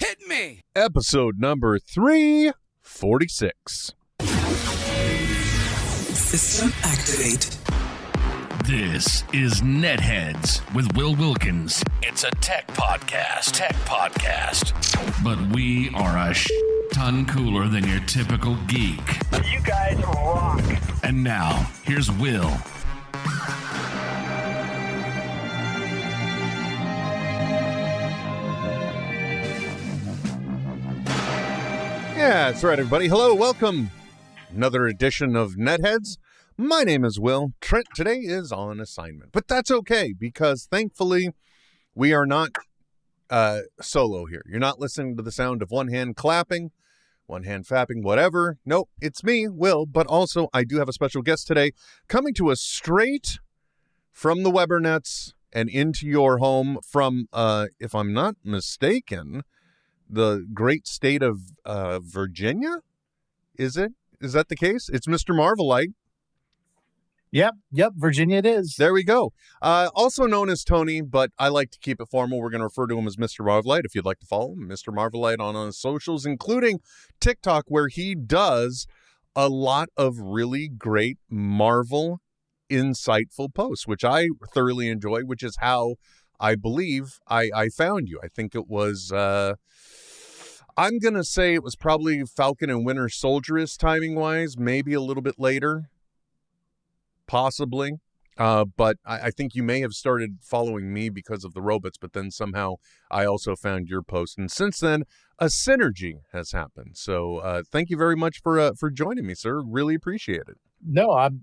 Hit me! Episode number 346. System activate. This is NetHeads with Will Wilkins. It's a tech podcast. But we are a ton cooler than your typical geek. You guys rock. And now, here's Will. Yeah, that's right, everybody. Hello, welcome. Another edition of NetHeads. My name is Will. Trent today is on assignment, but that's okay because thankfully we are not solo here. You're not listening to the sound of one hand clapping, one hand fapping, whatever. Nope, it's me, Will, but also I do have a special guest today coming to us straight from the Webernets and into your home from, if I'm not mistaken, the great state of Virginia? Is it? Is that the case? It's Mr. Marvelite. Yep, Virginia it is. There we go. Also known as Tony, but I like to keep it formal. We're going to refer to him as Mr. Marvelite if you'd like to follow him. Mr. Marvelite on his socials, including TikTok, where he does a lot of really great Marvel insightful posts, which I thoroughly enjoy, which is how I believe I found you. I think it was... I'm going to say it was probably Falcon and Winter Soldier-ish timing-wise, maybe a little bit later, possibly. But I think you may have started following me because of the robots, but then somehow I also found your post. And since then, a synergy has happened. So thank you very much for joining me, sir. Really appreciate it. No, I'm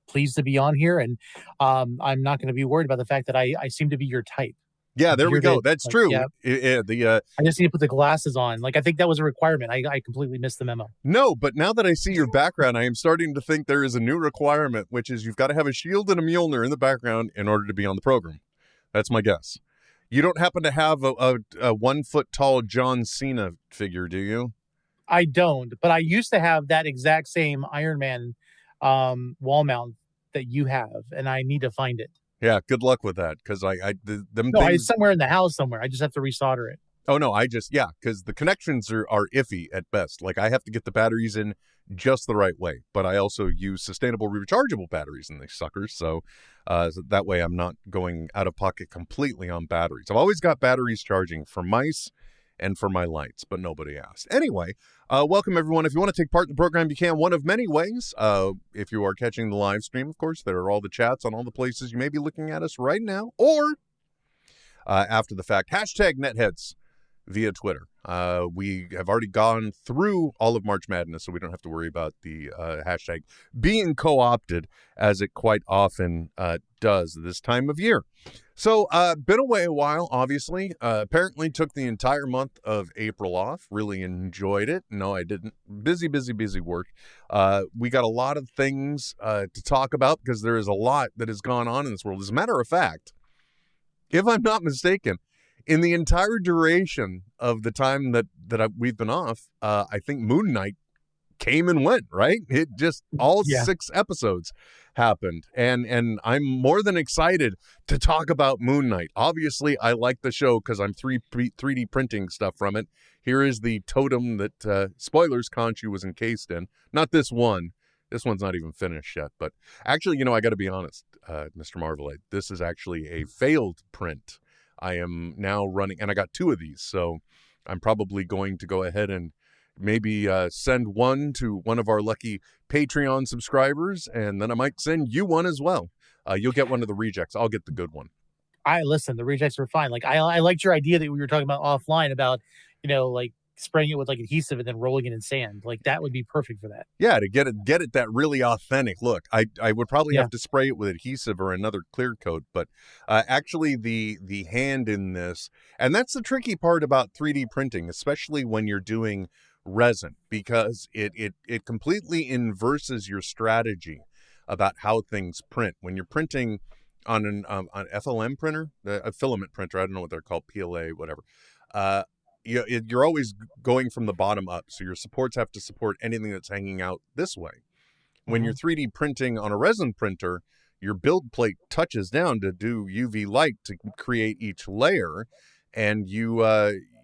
pleased to be on here, and I'm not going to be worried about the fact that I seem to be your type. Yeah, there we go. That's true. Yeah. I just need to put the glasses on. Like, I think that was a requirement. I completely missed the memo. No, but now that I see your background, I am starting to think there is a new requirement, which is you've got to have a shield and a Mjolnir in the background in order to be on the program. That's my guess. You don't happen to have a 1 foot tall John Cena figure, do you? I don't, but I used to have that exact same Iron Man wall mount that you have, and I need to find it. Yeah, good luck with that, because it's somewhere in the house somewhere. I just have to resolder it. Oh, no, because the connections are iffy at best. Like, I have to get the batteries in just the right way, but I also use sustainable rechargeable batteries in these suckers, so that way I'm not going out of pocket completely on batteries. I've always got batteries charging for mice and for my lights, but nobody asked. Anyway, welcome everyone. If you want to take part in the program, you can one of many ways. If you are catching the live stream, of course, there are all the chats on all the places you may be looking at us right now, or after the fact, hashtag NetHeads via Twitter. We have already gone through all of March Madness, so we don't have to worry about the hashtag being co-opted, as it quite often does this time of year. So, been away a while, obviously. Apparently took the entire month of April off. Really enjoyed it. No, I didn't. Busy work. We got a lot of things to talk about because there is a lot that has gone on in this world. As a matter of fact, if I'm not mistaken, in the entire duration of the time that we've been off, I think Moon Knight came and went, right? It just, all 6 episodes happened. And I'm more than excited to talk about Moon Knight. Obviously, I like the show because I'm 3D printing stuff from it. Here is the totem that, spoilers, Khonshu was encased in. Not this one. This one's not even finished yet. But actually, I got to be honest, Mr. Marvelite, this is actually a failed print. I am now running, and I got 2 of these, so I'm probably going to go ahead and maybe send one to one of our lucky Patreon subscribers, and then I might send you one as well. You'll get one of the rejects. I'll get the good one. The rejects are fine. Like, I liked your idea that we were talking about offline about, like spraying it with like adhesive and then rolling it in sand. Like, that would be perfect for that. Yeah, to get it that really authentic look. I would probably have to spray it with adhesive or another clear coat, but actually the hand in this, and that's the tricky part about 3D printing, especially when you're doing resin, because it completely inverses your strategy about how things print. When you're printing on an FLM printer, a filament printer, I don't know what they're called, PLA, whatever, you're always going from the bottom up, so your supports have to support anything that's hanging out this way. When you're 3D printing on a resin printer, your build plate touches down to do UV light to create each layer, and you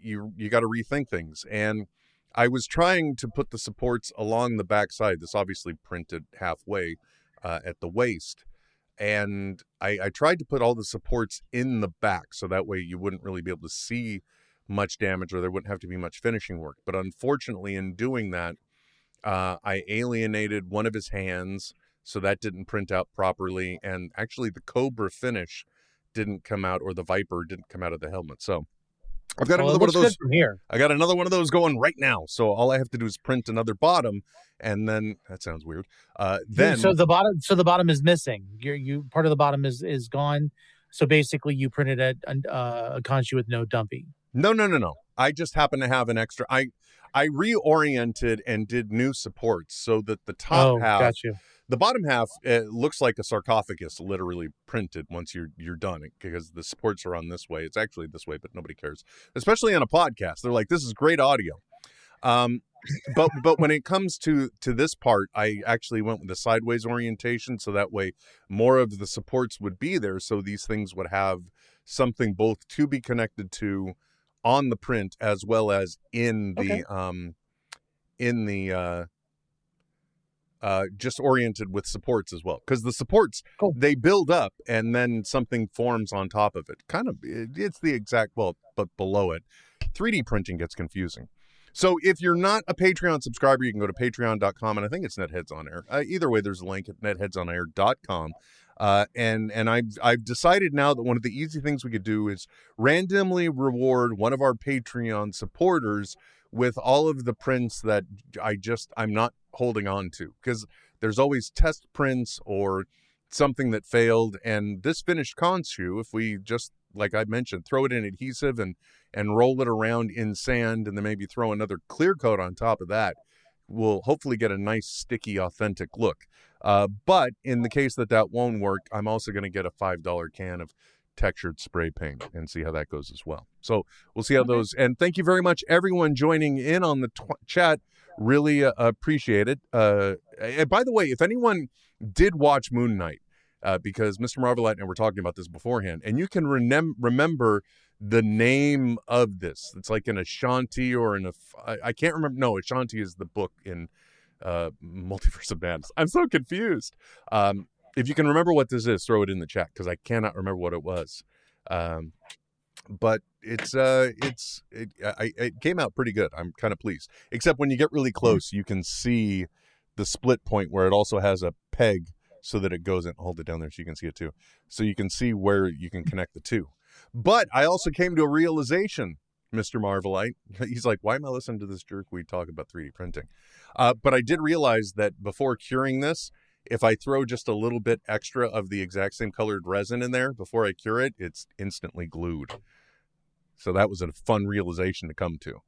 you got to rethink things. And I was trying to put the supports along the backside. This obviously printed halfway at the waist. And I tried to put all the supports in the back so that way you wouldn't really be able to see much damage, or there wouldn't have to be much finishing work. But unfortunately, in doing that, I alienated one of his hands, so that didn't print out properly. And actually, the Cobra finish didn't come out, or the Viper didn't come out of the helmet. So I've got another one of those from here. I got another one of those going right now. So all I have to do is print another bottom, and then that sounds weird. Then so the bottom is missing. You part of the bottom is gone. So basically, you printed a Khonshu with no dumpy. No. I just happen to have an extra. I reoriented and did new supports so that the top half, gotcha. the bottom half, it looks like a sarcophagus literally printed once you're done, because the supports are on this way. It's actually this way, but nobody cares, especially on a podcast. They're like, this is great audio. But when it comes to this part, I actually went with the sideways orientation, so that way more of the supports would be there, so these things would have something both to be connected to on the print as well as in the just oriented with supports as well, because the supports, they build up and then something forms on top of it. It's the exact, but below it. 3D printing gets confusing. So if you're not a Patreon subscriber, you can go to patreon.com, and I think it's NetHeads on Air. Either way, there's a link at netheadsonair.com. And I've decided now that one of the easy things we could do is randomly reward one of our Patreon supporters with all of the prints that I'm not holding on to, because there's always test prints or something that failed. And this finished Khonshu, if we just, like I mentioned, throw it in adhesive and roll it around in sand, and then maybe throw another clear coat on top of that, we'll hopefully get a nice, sticky, authentic look. But in the case that won't work, I'm also going to get a $5 can of textured spray paint and see how that goes as well. So we'll see how those, and thank you very much, everyone joining in on the chat. Really appreciate it. And by the way, if anyone did watch Moon Knight, because Mr. Marvelite and I were talking about this beforehand, and you can remember the name of this. It's like an Ashanti or I can't remember. No, Ashanti is the book in Multiverse of Madness. I'm so confused. If you can remember what this is, throw it in the chat, because I cannot remember what it was. But it came out pretty good. I'm kind of pleased. Except when you get really close, you can see the split point where it also has a peg so that it goes in. Hold it down there so you can see it too. So you can see where you can connect the two. But I also came to a realization, Mr. Marvelite. He's like, why am I listening to this jerkweed talk about 3D printing? But I did realize that before curing this, if I throw just a little bit extra of the exact same colored resin in there before I cure it, it's instantly glued. So that was a fun realization to come to.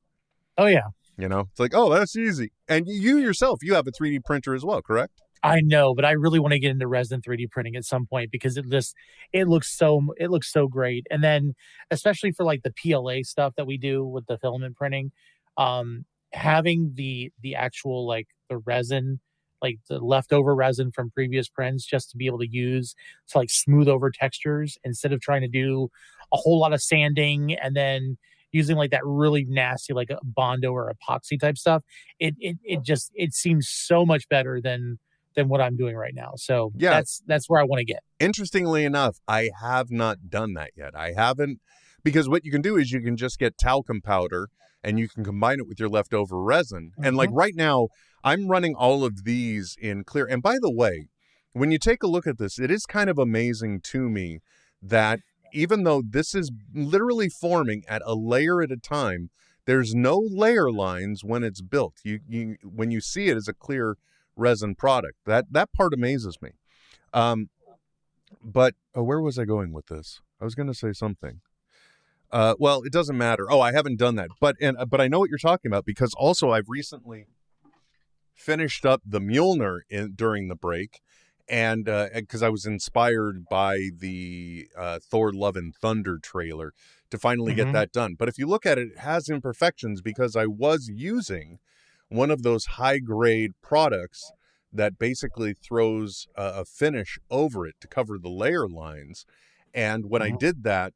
Oh, yeah. It's like, oh, that's easy. And you yourself, you have a 3D printer as well, correct? I know, but I really want to get into resin 3D printing at some point, because it looks so great. And then especially for like the PLA stuff that we do with the filament printing, having the actual, like, the resin, like the leftover resin from previous prints, just to be able to use to like smooth over textures instead of trying to do a whole lot of sanding and then using like that really nasty like a Bondo or epoxy type stuff. It seems so much better than what I'm doing right now. So yeah, that's where I want to get. Interestingly enough, I have not done that yet. I haven't, because what you can do is you can just get talcum powder and you can combine it with your leftover resin. And like right now, I'm running all of these in clear. And by the way, when you take a look at this, it is kind of amazing to me that even though this is literally forming at a layer at a time, there's no layer lines when it's built. You when you see it as a clear resin product, that part amazes me. But where was I going with this? I was going to say something. Well, it doesn't matter. Oh, I haven't done that, but I know what you're talking about, because also I've recently finished up the Mjolnir during the break, and because I was inspired by the Thor: Love and Thunder trailer to finally get that done. But if you look at it, it has imperfections because I was using one of those high-grade products that basically throws a finish over it to cover the layer lines. And when I did that,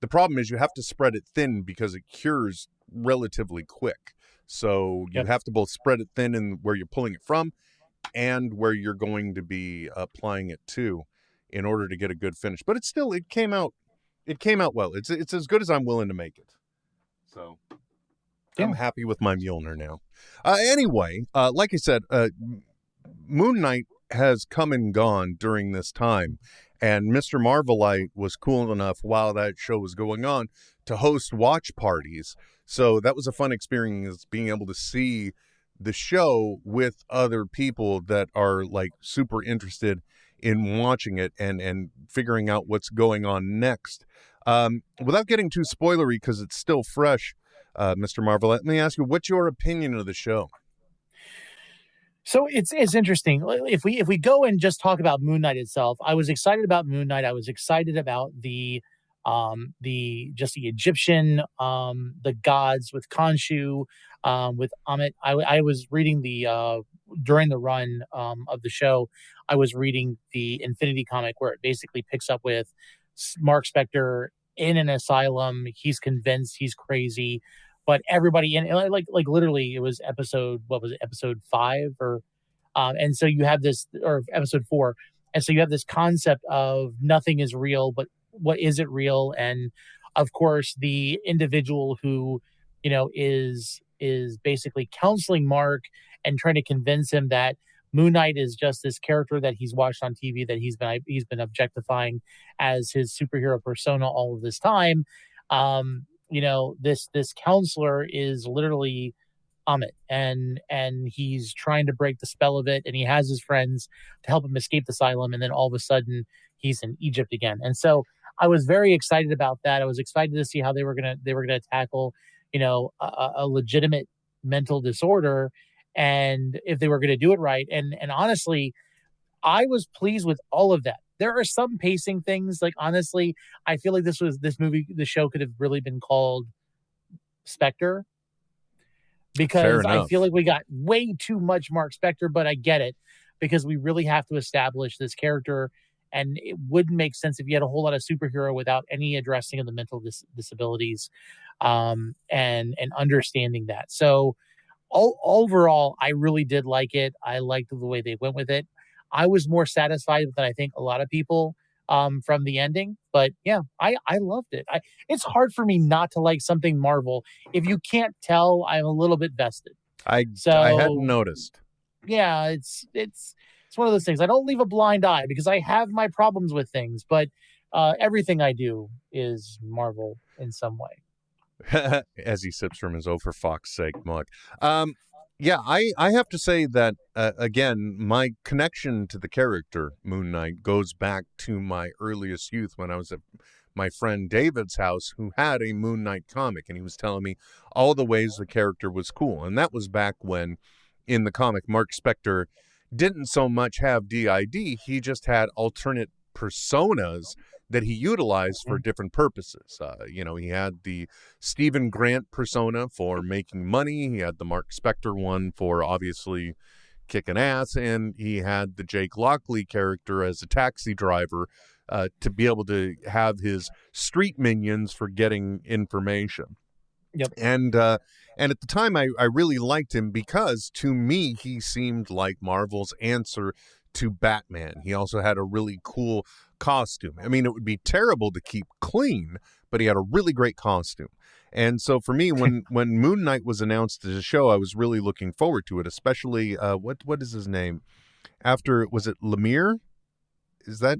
The problem is you have to spread it thin because it cures relatively quick. So you Yep. have to both spread it thin in where you're pulling it from and where you're going to be applying it to in order to get a good finish. But it came out well. It's as good as I'm willing to make it. So I'm happy with my Mjolnir now. Anyway, like I said, Moon Knight has come and gone during this time, and Mr. Marvelite was cool enough while that show was going on to host watch parties. So that was a fun experience, being able to see the show with other people that are like super interested in watching it and figuring out what's going on next. Without getting too spoilery, because it's still fresh, Mr. Marvel, let me ask you, what's your opinion of the show? So it's interesting. If we go and just talk about Moon Knight itself, I was excited about Moon Knight. I was excited about the Egyptian the gods with Khonshu, with Amit. I was reading the during the run of the show, I was reading the Infinity comic where it basically picks up with Mark Spector in an asylum. He's convinced he's crazy, but everybody in like literally it was episode 5 or and so you have this, or episode 4, and so you have this concept of nothing is real, but what is it real? And of course the individual who is basically counseling Mark and trying to convince him that Moon Knight is just this character that he's watched on TV that he's been objectifying as his superhero persona all of this time. This counselor is literally Amit, and he's trying to break the spell of it, and he has his friends to help him escape the asylum, and then all of a sudden he's in Egypt again. And so I was very excited about that. I was excited to see how they were gonna tackle a legitimate mental disorder, and if they were going to do it right. And honestly, I was pleased with all of that. There are some pacing things, like honestly, I feel like the show could have really been called Spectre, because I feel like we got way too much Mark Spector, but I get it, because we really have to establish this character, and it wouldn't make sense if you had a whole lot of superhero without any addressing of the mental disabilities, and understanding that. So overall, I really did like it. I liked the way they went with it. I was more satisfied than I think a lot of people from the ending. But yeah, I loved it. It's hard for me not to like something Marvel. If you can't tell, I'm a little bit vested. I hadn't noticed. Yeah, it's one of those things. I don't leave a blind eye because I have my problems with things, but everything I do is Marvel in some way. As he sips from his "oh for fuck's sake" mug. Yeah, I have to say that, again, my connection to the character Moon Knight goes back to my earliest youth when I was at my friend David's house, who had a Moon Knight comic, and he was telling me all the ways the character was cool. And that was back when, in the comic, Mark Spector didn't so much have DID, he just had alternate personas that he utilized for different purposes. He had the Stephen Grant persona for making money. He had the Mark Spector one for obviously kicking ass. And he had the Jake Lockley character as a taxi driver to be able to have his street minions for getting information. Yep. And at the time, I really liked him because, to me, he seemed like Marvel's answer to Batman. He also had a really cool costume. I mean, it would be terrible to keep clean, but he had a really great costume. And so for me, when Moon Knight was announced as a show, I was really looking forward to it, especially what is his name? Was it Lemire? Is that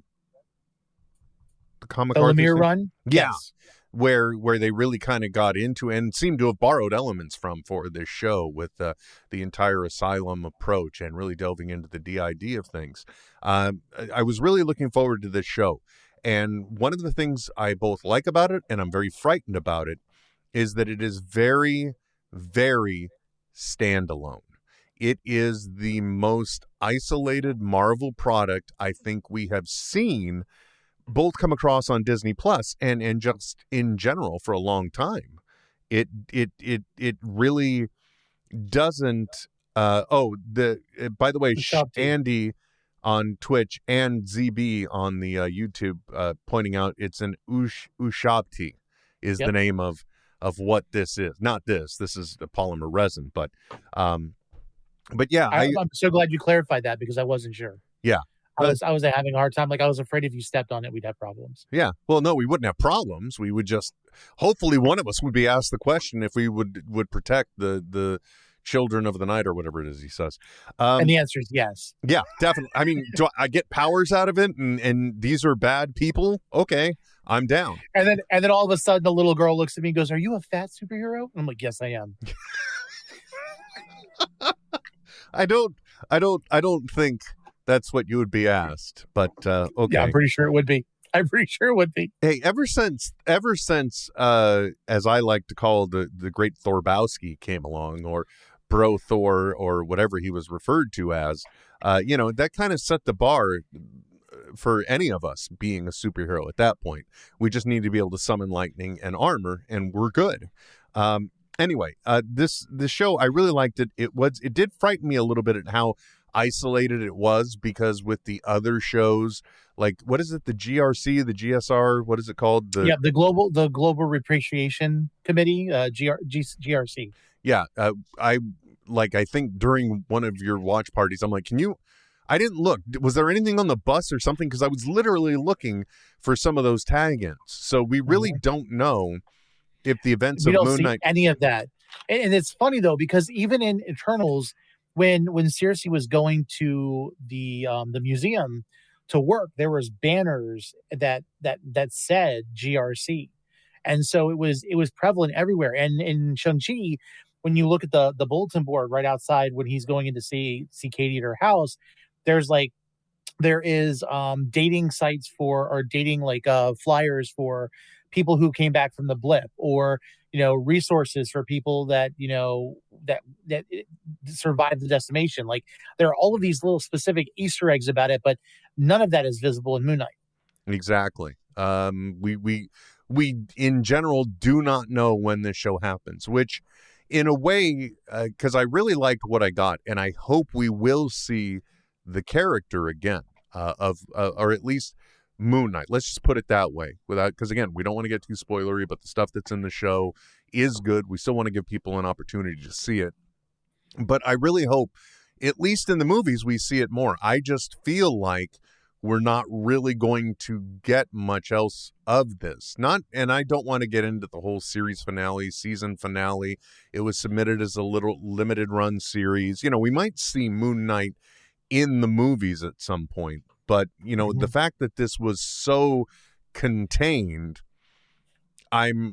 the comic the Lemire run? Yeah. Yes. Where they really kind of got into and seemed to have borrowed elements from for this show with the entire asylum approach and really delving into the DID of things. I was really looking forward to this show. And one of the things I both like about it and I'm very frightened about it is that it is very, very standalone. It is the most isolated Marvel product I think we have seen both come across on Disney Plus and just in general for a long time. It really doesn't. By the way, Andy on Twitch and ZB on the YouTube pointing out it's an Ushabti. is Yep. the name of what this is. Not this. This is the polymer resin, but yeah, I'm so glad you clarified that because I wasn't sure. yeah. I was having a hard time. Like I was afraid if you stepped on it, we'd have problems. Yeah. Well, no, we wouldn't have problems. We would just, hopefully one of us would be asked the question if we would protect the children of the night or whatever it is he says. And the answer is yes. Yeah, definitely. I mean, do I get powers out of it and these are bad people? Okay, I'm down. And then all of a sudden the little girl looks at me and goes, "Are you a fat superhero?" And I'm like, "Yes, I am." I don't think that's what you would be asked, but okay. Yeah, I'm pretty sure it would be. Hey, ever since as I like to call the great Thorbowski came along, or Bro Thor, or whatever he was referred to as, that kind of set the bar for any of us being a superhero at that point. We just need to be able to summon lightning and armor, and we're good. Anyway, this show, I really liked it. It did frighten me a little bit at how isolated it was, because with the other shows, like, what is it, the GRC, the GSR, what is it called? The Global Repatriation Committee, GRC. Yeah, I think during one of your watch parties, I'm like, I didn't look. Was there anything on the bus or something? Because I was literally looking for some of those tag-ins. So we really don't know if the events We of don't Moon see Knight. any of that. And it's funny though, because even in Eternals, when Circe was going to the museum to work, there was banners that said GRC, and so it was prevalent everywhere. And in Shang-Chi, when you look at the bulletin board right outside when he's going in to see Katie at her house, there is dating sites or dating flyers for people who came back from the blip, or resources for people that that survived the decimation. Like, there are all of these little specific Easter eggs about it, but none of that is visible in Moon Knight. Exactly. We in general do not know when this show happens, which in a way, because I really liked what I got, and I hope we will see the character again or at least Moon Knight. Let's just put it that way, because again, we don't want to get too spoilery, but the stuff that's in the show is good. We still want to give people an opportunity to see it, but I really hope, at least in the movies, we see it more. I just feel like we're not really going to get much else of this. And I don't want to get into the whole series finale, season finale. It was submitted as a little limited run series. We might see Moon Knight in the movies at some point, but the fact that this was so contained, I'm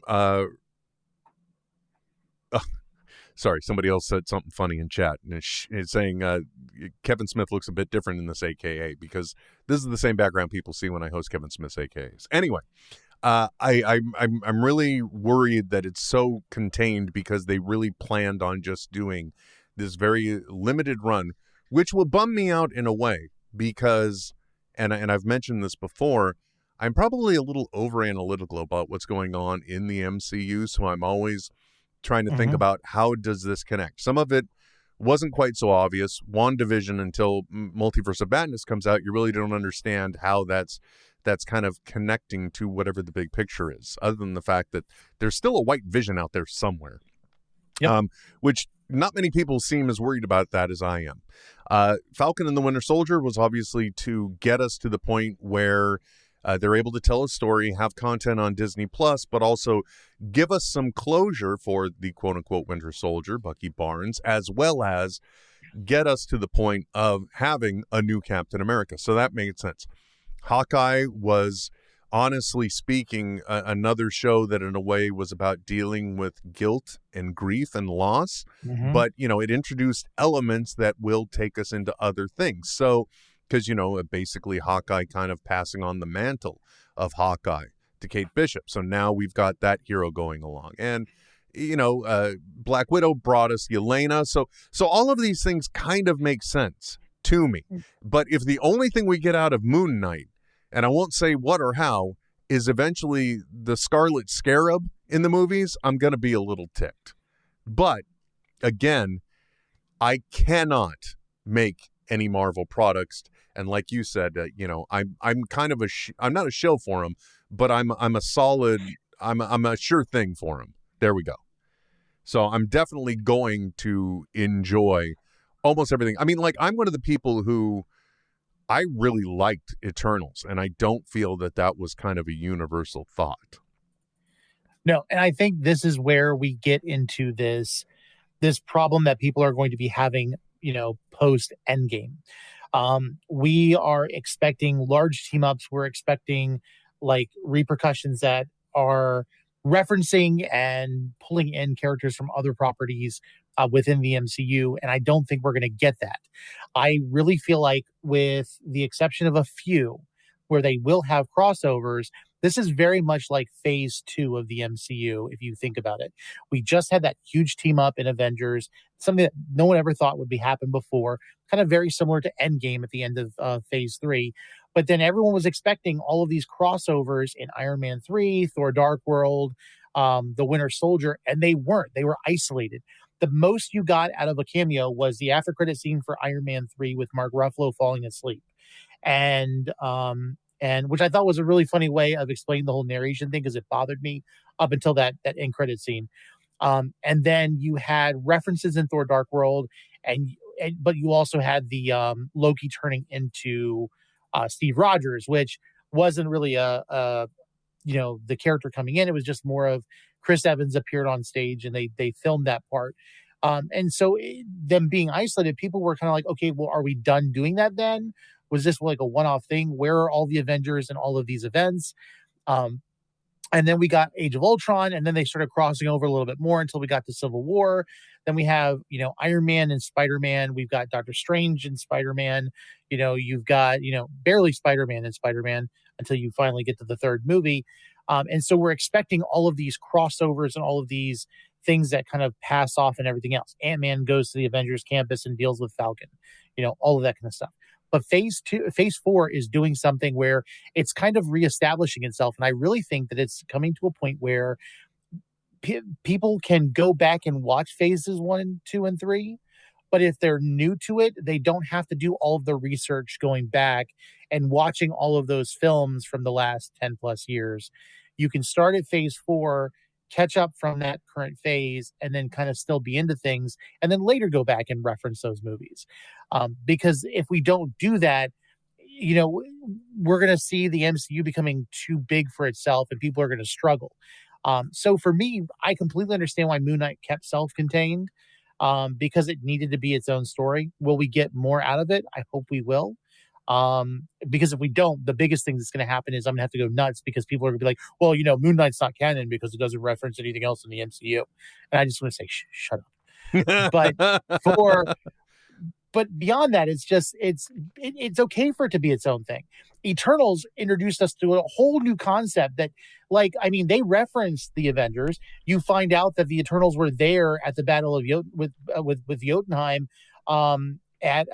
sorry, somebody else said something funny in chat, and it's saying Kevin Smith looks a bit different in this AKA, because this is the same background people see when I host Kevin Smith's AKAs. Anyway, I'm really worried that it's so contained, because they really planned on just doing this very limited run, which will bum me out in a way, because, and I've mentioned this before, I'm probably a little over analytical about what's going on in the MCU, so I'm always trying to think about how does this connect. Some of it wasn't quite so obvious. WandaVision, until Multiverse of Madness comes out, you really don't understand how that's kind of connecting to whatever the big picture is, other than the fact that there's still a white vision out there somewhere. Yep. Which not many people seem as worried about that as I am. Falcon and the Winter Soldier was obviously to get us to the point where they're able to tell a story, have content on Disney Plus, but also give us some closure for the quote-unquote Winter Soldier, Bucky Barnes, as well as get us to the point of having a new Captain America. So that made sense. Hawkeye was, honestly speaking, another show that in a way was about dealing with guilt and grief and loss, but it introduced elements that will take us into other things. So, because basically Hawkeye kind of passing on the mantle of Hawkeye to Kate Bishop, so now we've got that hero going along, and Black Widow brought us Yelena, so all of these things kind of make sense to me. But if the only thing we get out of Moon Knight, and I won't say what or how, is eventually the Scarlet Scarab in the movies, I'm going to be a little ticked. But again, I cannot make any Marvel products, and like you said, I'm kind of I'm not a shill for them, but I'm a solid. I'm a sure thing for him. There we go. So I'm definitely going to enjoy almost everything. I mean, like, I'm one of the people who I really liked Eternals, and I don't feel that was kind of a universal thought. No, and I think this is where we get into this problem that people are going to be having, post Endgame. We are expecting large team ups. We're expecting like repercussions that are referencing and pulling in characters from other properties within the MCU. And I don't think we're going to get that. I really feel like, with the exception of a few where they will have crossovers, this is very much like phase 2 of the MCU, if you think about it. We just had that huge team up in Avengers, something that no one ever thought would be happen before, kind of very similar to Endgame at the end of phase 3. But then everyone was expecting all of these crossovers in Iron Man 3, Thor Dark World, The Winter Soldier, and they weren't. They were isolated. The most you got out of a cameo was the after credit scene for Iron Man 3 with Mark Ruffalo falling asleep. And which I thought was a really funny way of explaining the whole narration thing, because it bothered me up until that end credit scene. And then you had references in Thor Dark World, but you also had the Loki turning into Steve Rogers, which wasn't really the character coming in. It was just more of Chris Evans appeared on stage, and they filmed that part. And so them being isolated, people were kind of like, okay, well, are we done doing that then? Was this like a one-off thing? Where are all the Avengers and all of these events? And then we got Age of Ultron, and then they started crossing over a little bit more until we got to Civil War. Then we have, Iron Man and Spider-Man. We've got Doctor Strange and Spider-Man. You've got, barely Spider-Man and Spider-Man until you finally get to the third movie. And so we're expecting all of these crossovers and all of these things that kind of pass off and everything else. Ant-Man goes to the Avengers campus and deals with Falcon, all of that kind of stuff. But phase 4 is doing something where it's kind of reestablishing itself. And I really think that it's coming to a point where people can go back and watch phases 1, 2, and 3. But if they're new to it, they don't have to do all of the research going back and watching all of those films from the last 10 plus years. You can start at phase 4, catch up from that current phase, and then kind of still be into things, and then later go back and reference those movies. Because if we don't do that, we're going to see the MCU becoming too big for itself, and people are going to struggle. So for me, I completely understand why Moon Knight kept self-contained, because it needed to be its own story. Will we get more out of it? I hope we will. Because if we don't, the biggest thing that's going to happen is I'm going to have to go nuts, because people are going to be like, well, Moon Knight's not canon because it doesn't reference anything else in the MCU. And I just want to say, shut up. But beyond that, it's okay for it to be its own thing. Eternals introduced us to a whole new concept that, they referenced the Avengers. You find out that the Eternals were there at the Battle of with Jotunheim at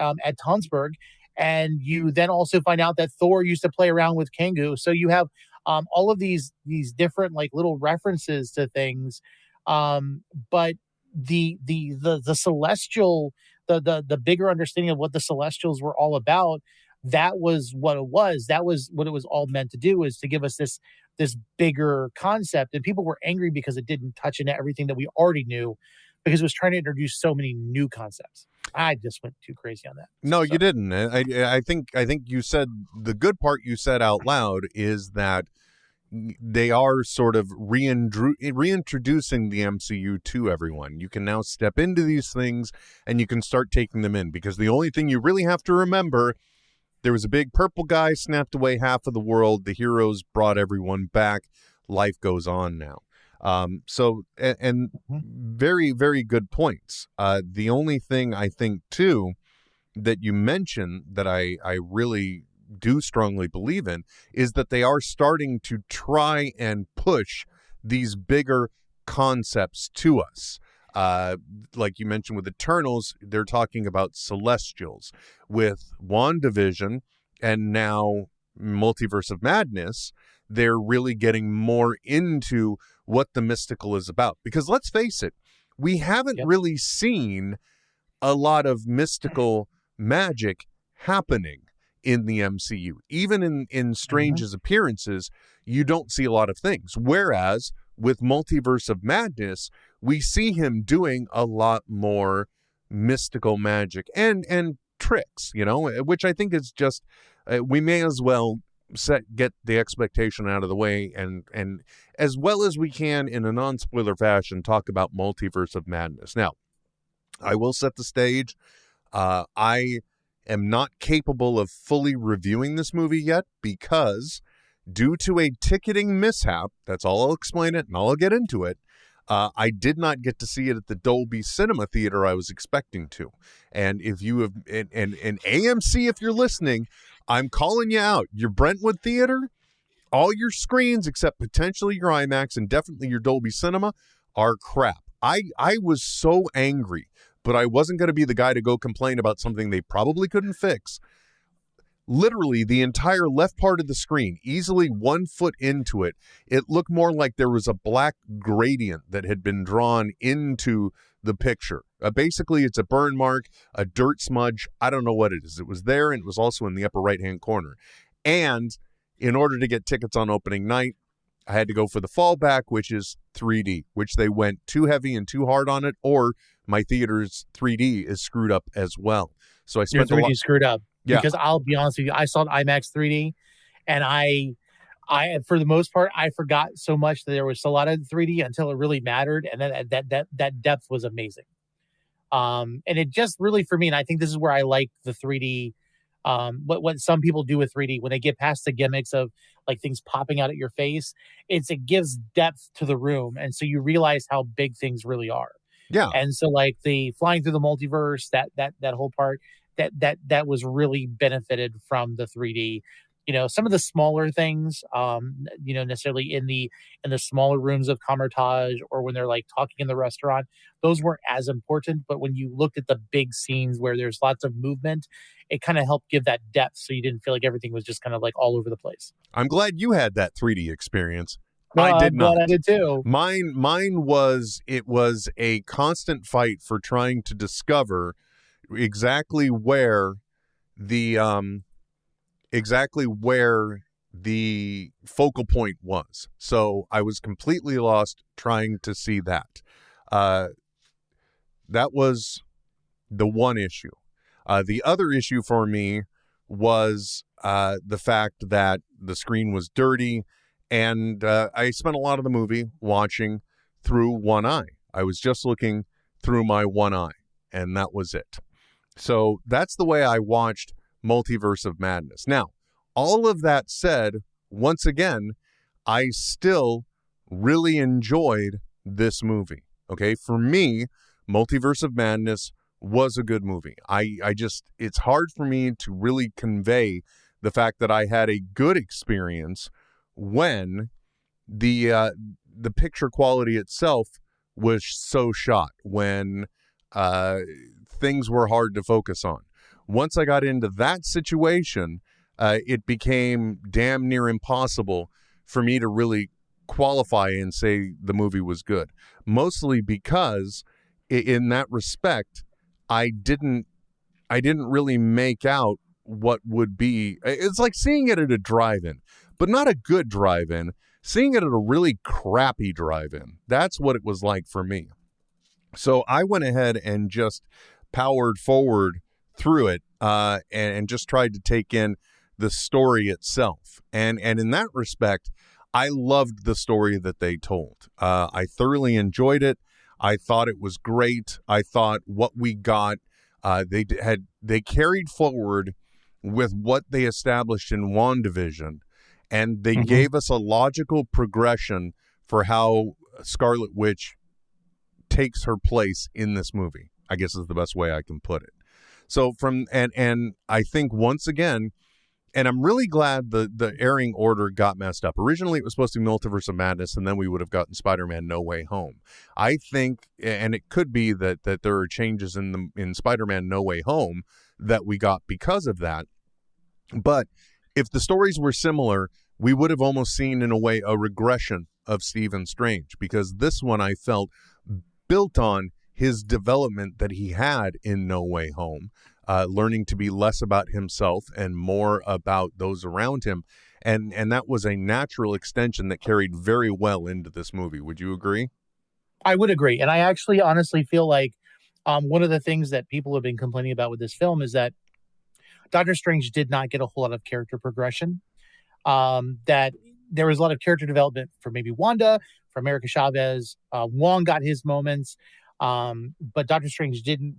Tonsberg. And you then also find out that Thor used to play around with Kangu. So you have all of these different little references to things. But the celestial, the bigger understanding of what the Celestials were all about, that was what it was. That was what it was all meant to do, is to give us this bigger concept. And people were angry because it didn't touch into everything that we already knew, because it was trying to introduce so many new concepts. I just went too crazy on that. No, you didn't. I think you said the good part you said out loud is that they are sort of reintroducing the MCU to everyone. You can now step into these things and you can start taking them in, because the only thing you really have to remember, there was a big purple guy, snapped away half of the world. The heroes brought everyone back. Life goes on now. Very, very good points. The only thing I think too that you mentioned that I really do strongly believe in is that they are starting to try and push these bigger concepts to us. Like you mentioned with Eternals, they're talking about Celestials. With WandaVision and now Multiverse of Madness, they're really getting more into what the mystical is about. Because let's face it, we haven't really seen a lot of mystical magic happening in the MCU. Even in Strange's appearances, you don't see a lot of things. Whereas with Multiverse of Madness, we see him doing a lot more mystical magic and tricks, which I think is just, we may as well get the expectation out of the way and as well as we can in a non-spoiler fashion talk about Multiverse of Madness. Now, I will set the stage. I am not capable of fully reviewing this movie yet because due to a ticketing mishap, that's all I'll explain it and I'll get into it, I did not get to see it at the Dolby Cinema Theater I was expecting to. And if you have, and AMC, if you're listening, I'm calling you out. Your Brentwood Theater, all your screens except potentially your IMAX and definitely your Dolby Cinema are crap. I was so angry, but I wasn't going to be the guy to go complain about something they probably couldn't fix. Literally, the entire left part of the screen, easily 1 foot into it, it looked more like there was a black gradient that had been drawn into the picture. Basically, it's a burn mark, a dirt smudge. I don't know what it is. It was there, and it was also in the upper right-hand corner. And in order to get tickets on opening night, I had to go for the fallback, which is 3D, which they went too heavy and too hard on it, or my theater's 3D is screwed up as well. So I spent your 3D screwed up. Yeah. Because I'll be honest with you, I saw IMAX 3D, and I for the most part, I forgot so much that there was a lot of 3D until it really mattered, and then that depth was amazing. And it just really, for me, and I think this is where I like the 3D. What some people do with 3D when they get past the gimmicks of like things popping out at your face, it gives depth to the room, and so you realize how big things really are. Yeah. And so like the flying through the multiverse, that whole part. That was really benefited from the 3D. Some of the smaller things, necessarily in the smaller rooms of Camertage or when they're like talking in the restaurant, those weren't as important. But when you looked at the big scenes where there's lots of movement, it kind of helped give that depth, so you didn't feel like everything was just kind of like all over the place. I'm glad you had that 3D experience. I did not. I did too. Mine was a constant fight for trying to discover exactly where the focal point was. So I was completely lost trying to see that. That was the one issue. The other issue for me was the fact that the screen was dirty, and I spent a lot of the movie watching through one eye. I was just looking through my one eye, and that was it. So that's the way I watched Multiverse of Madness. Now, all of that said, once again, I still really enjoyed this movie. Okay, for me, Multiverse of Madness was a good movie. It's hard for me to really convey the fact that I had a good experience when the picture quality itself was so shot, when things were hard to focus on. Once I got into that situation, it became damn near impossible for me to really qualify and say the movie was good. Mostly because in that respect, I didn't really make out what would be. It's like seeing it at a drive-in, but not a good drive-in. Seeing it at a really crappy drive-in. That's what it was like for me. So I went ahead and just powered forward through it and just tried to take in the story itself. And in that respect, I loved the story that they told. I thoroughly enjoyed it. I thought it was great. I thought what we got, they carried forward with what they established in WandaVision, and they gave us a logical progression for how Scarlet Witch takes her place in this movie, I guess is the best way I can put it. So and I think once again, and I'm really glad the airing order got messed up. Originally, it was supposed to be Multiverse of Madness, and then we would have gotten Spider-Man No Way Home. I think, and it could be that there are changes in Spider-Man No Way Home that we got because of that. But if the stories were similar, we would have almost seen, in a way, a regression of Stephen Strange, because this one I felt built on his development that he had in No Way Home. learning to be less about himself and more about those around him. And that was a natural extension that carried very well into this movie. Would you agree? I would agree. And I actually honestly feel like one of the things that people have been complaining about with this film is that Doctor Strange did not get a whole lot of character progression. That there was a lot of character development for maybe Wanda, for America Chavez. Wong got his moments, but Doctor Strange didn't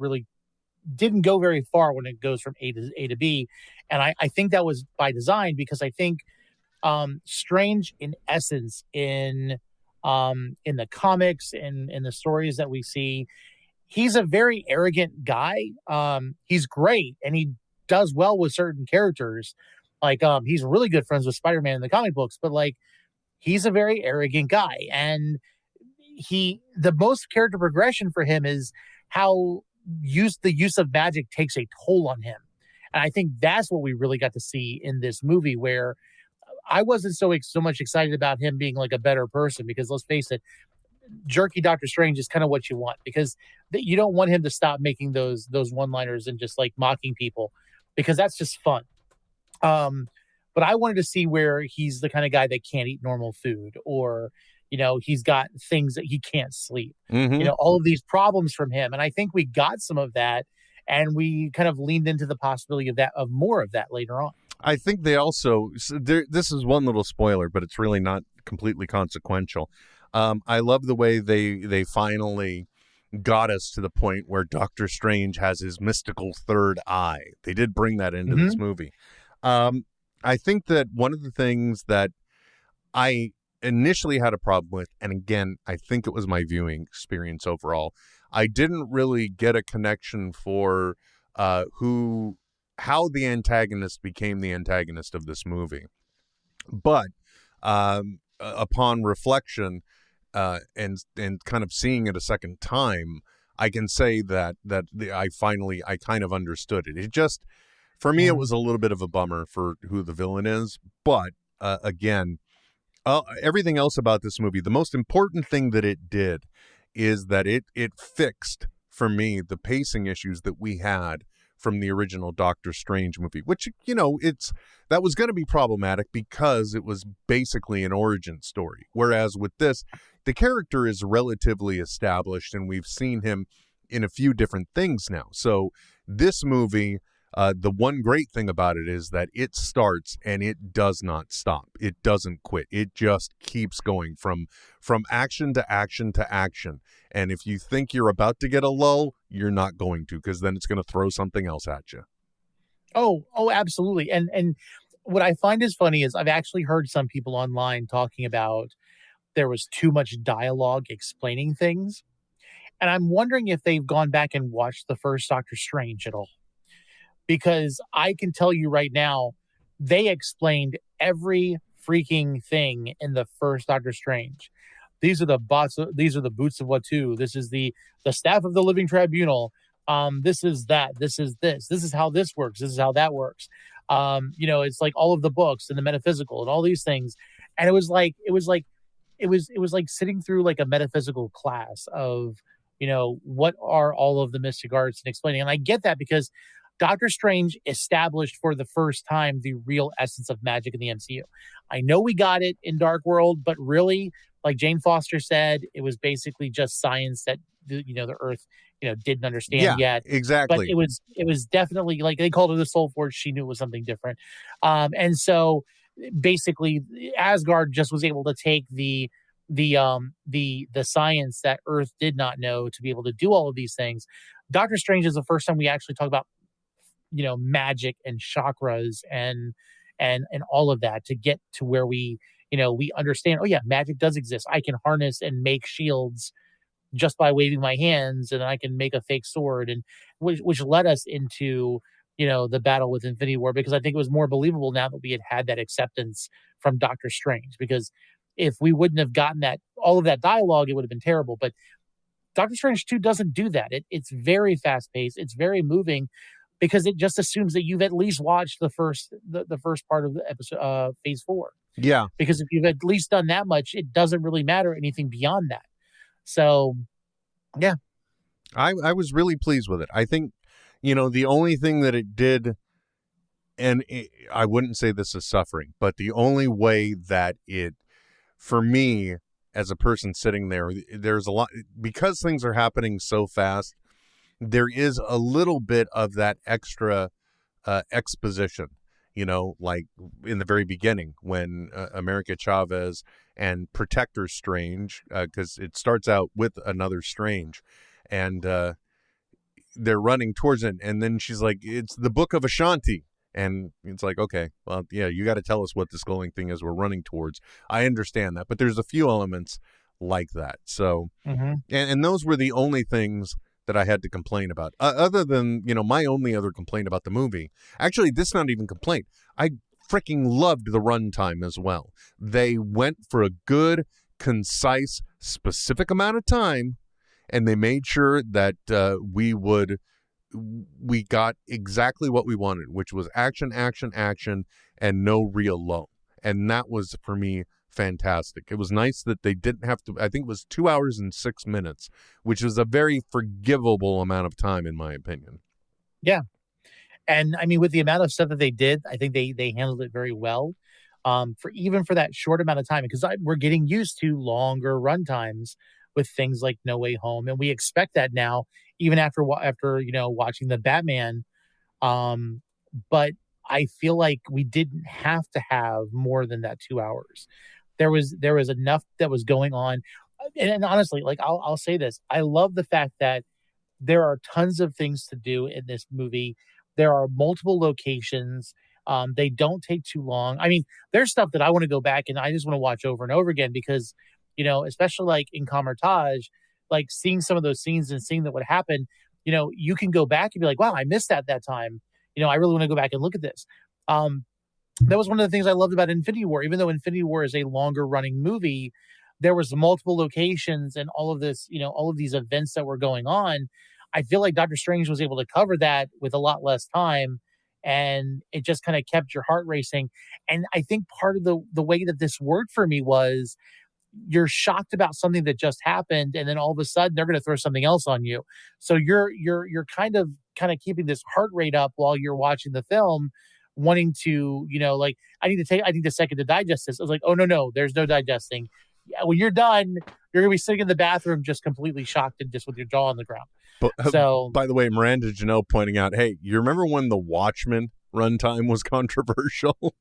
go very far when it goes from A to B. And I think that was by design, because I think Strange, in essence, in the comics, in the stories that we see, he's a very arrogant guy. He's great, and he does well with certain characters. Like, he's really good friends with Spider-Man in the comic books, but like, he's a very arrogant guy. And the most character progression for him is how the use of magic takes a toll on him. And I think that's what we really got to see in this movie, where I wasn't so much excited about him being like a better person, because let's face it, jerky Doctor Strange is kind of what you want, because you don't want him to stop making those one-liners and just like mocking people, because that's just fun. But I wanted to see where he's the kind of guy that can't eat normal food, or, he's got things that he can't sleep, all of these problems from him. And I think we got some of that, and we kind of leaned into the possibility of more of that later on. I think they also, this is one little spoiler, but it's really not completely consequential. I love the way they finally got us to the point where Doctor Strange has his mystical third eye. They did bring that into this movie. I think that one of the things that I initially had a problem with, and again, I think it was my viewing experience overall, I didn't really get a connection for how the antagonist became the antagonist of this movie. But upon reflection and kind of seeing it a second time, I can say that I kind of understood it. It just, for me, it was a little bit of a bummer for who the villain is. But again, everything else about this movie, the most important thing that it did is that it fixed, for me, the pacing issues that we had from the original Doctor Strange movie, which, that was going to be problematic because it was basically an origin story. Whereas with this, the character is relatively established, and we've seen him in a few different things now. So this movie, the one great thing about it is that it starts and it does not stop. It doesn't quit. It just keeps going from action to action to action. And if you think you're about to get a lull, you're not going to, because then it's going to throw something else at you. Oh, absolutely. And what I find is funny is I've actually heard some people online talking about there was too much dialogue explaining things. And I'm wondering if they've gone back and watched the first Doctor Strange at all. Because I can tell you right now, they explained every freaking thing in the first Doctor Strange. These are the boots of Watu. This is the staff of the Living Tribunal. This is that. This is this. This is how this works. This is how that works. It's like all of the books and the metaphysical and all these things. And it was like sitting through like a metaphysical class of, what are all of the mystic arts, and explaining. And I get that because Doctor Strange established for the first time the real essence of magic in the MCU. I know we got it in Dark World, but really, like Jane Foster said, it was basically just science that the Earth didn't understand yet. Exactly. But it was definitely, like, they called it the Soul Forge. She knew it was something different. And so basically Asgard just was able to take the science that Earth did not know to be able to do all of these things. Doctor Strange is the first time we actually talk about magic and chakras and all of that, to get to where we understand, oh yeah, magic does exist. I can harness and make shields just by waving my hands, and I can make a fake sword, and which led us into the battle with Infinity War, because I think it was more believable now that we had that acceptance from Doctor Strange. Because if we wouldn't have gotten all of that dialogue, it would have been terrible. But Doctor Strange 2 doesn't do that. It's very fast paced. It's very moving, because it just assumes that you've at least watched the first part of the episode, phase 4. Yeah. Because if you've at least done that much, it doesn't really matter anything beyond that. So, yeah. I was really pleased with it. I think, the only thing that it did, and I wouldn't say this is suffering, but the only way that it, for me, as a person sitting there, there's a lot, because things are happening so fast, there is a little bit of that extra exposition, like in the very beginning when America Chavez and Protector Strange, because it starts out with another Strange, and they're running towards it, and then she's like, it's the Book of Ashanti. And it's like, okay, well, yeah, you got to tell us what this glowing thing is we're running towards. I understand that, but there's a few elements like that. So, and those were the only things that I had to complain about. Other than, my only other complaint about the movie. Actually, this is not even complaint. I freaking loved the runtime as well. They went for a good, concise, specific amount of time, and they made sure that we got exactly what we wanted, which was action, action, action, and no real lull. And that was, for me, fantastic. It was nice that they didn't have to, I think it was 2 hours and 6 minutes, which was a very forgivable amount of time, in my opinion. Yeah. And I mean, with the amount of stuff that they did, I think they handled it very well. For that short amount of time, because we're getting used to longer run times with things like No Way Home, and we expect that now, even after watching the Batman. But I feel like we didn't have to have more than that 2 hours. There was enough that was going on, and honestly, like I'll say this: I love the fact that there are tons of things to do in this movie. There are multiple locations. They don't take too long. I mean, there's stuff that I want to go back and I just want to watch over and over again because, especially like in Kamertage, like seeing some of those scenes and seeing that what happened, you can go back and be like, wow, I missed that time. I really want to go back and look at this. That was one of the things I loved about Infinity War. Even though Infinity War is a longer running movie, there was multiple locations and all of this, all of these events that were going on. I feel like Doctor Strange was able to cover that with a lot less time, and it just kind of kept your heart racing. And I think part of the way that this worked for me was you're shocked about something that just happened, and then all of a sudden they're going to throw something else on you. So you're kind of keeping this heart rate up while you're watching the film, wanting to, like, I need a second to digest this. I was like, oh no, there's no digesting. Yeah, when you're done, you're gonna be sitting in the bathroom just completely shocked and just with your jaw on the ground. But, so, by the way, Miranda Janelle pointing out, hey, you remember when the Watchmen runtime was controversial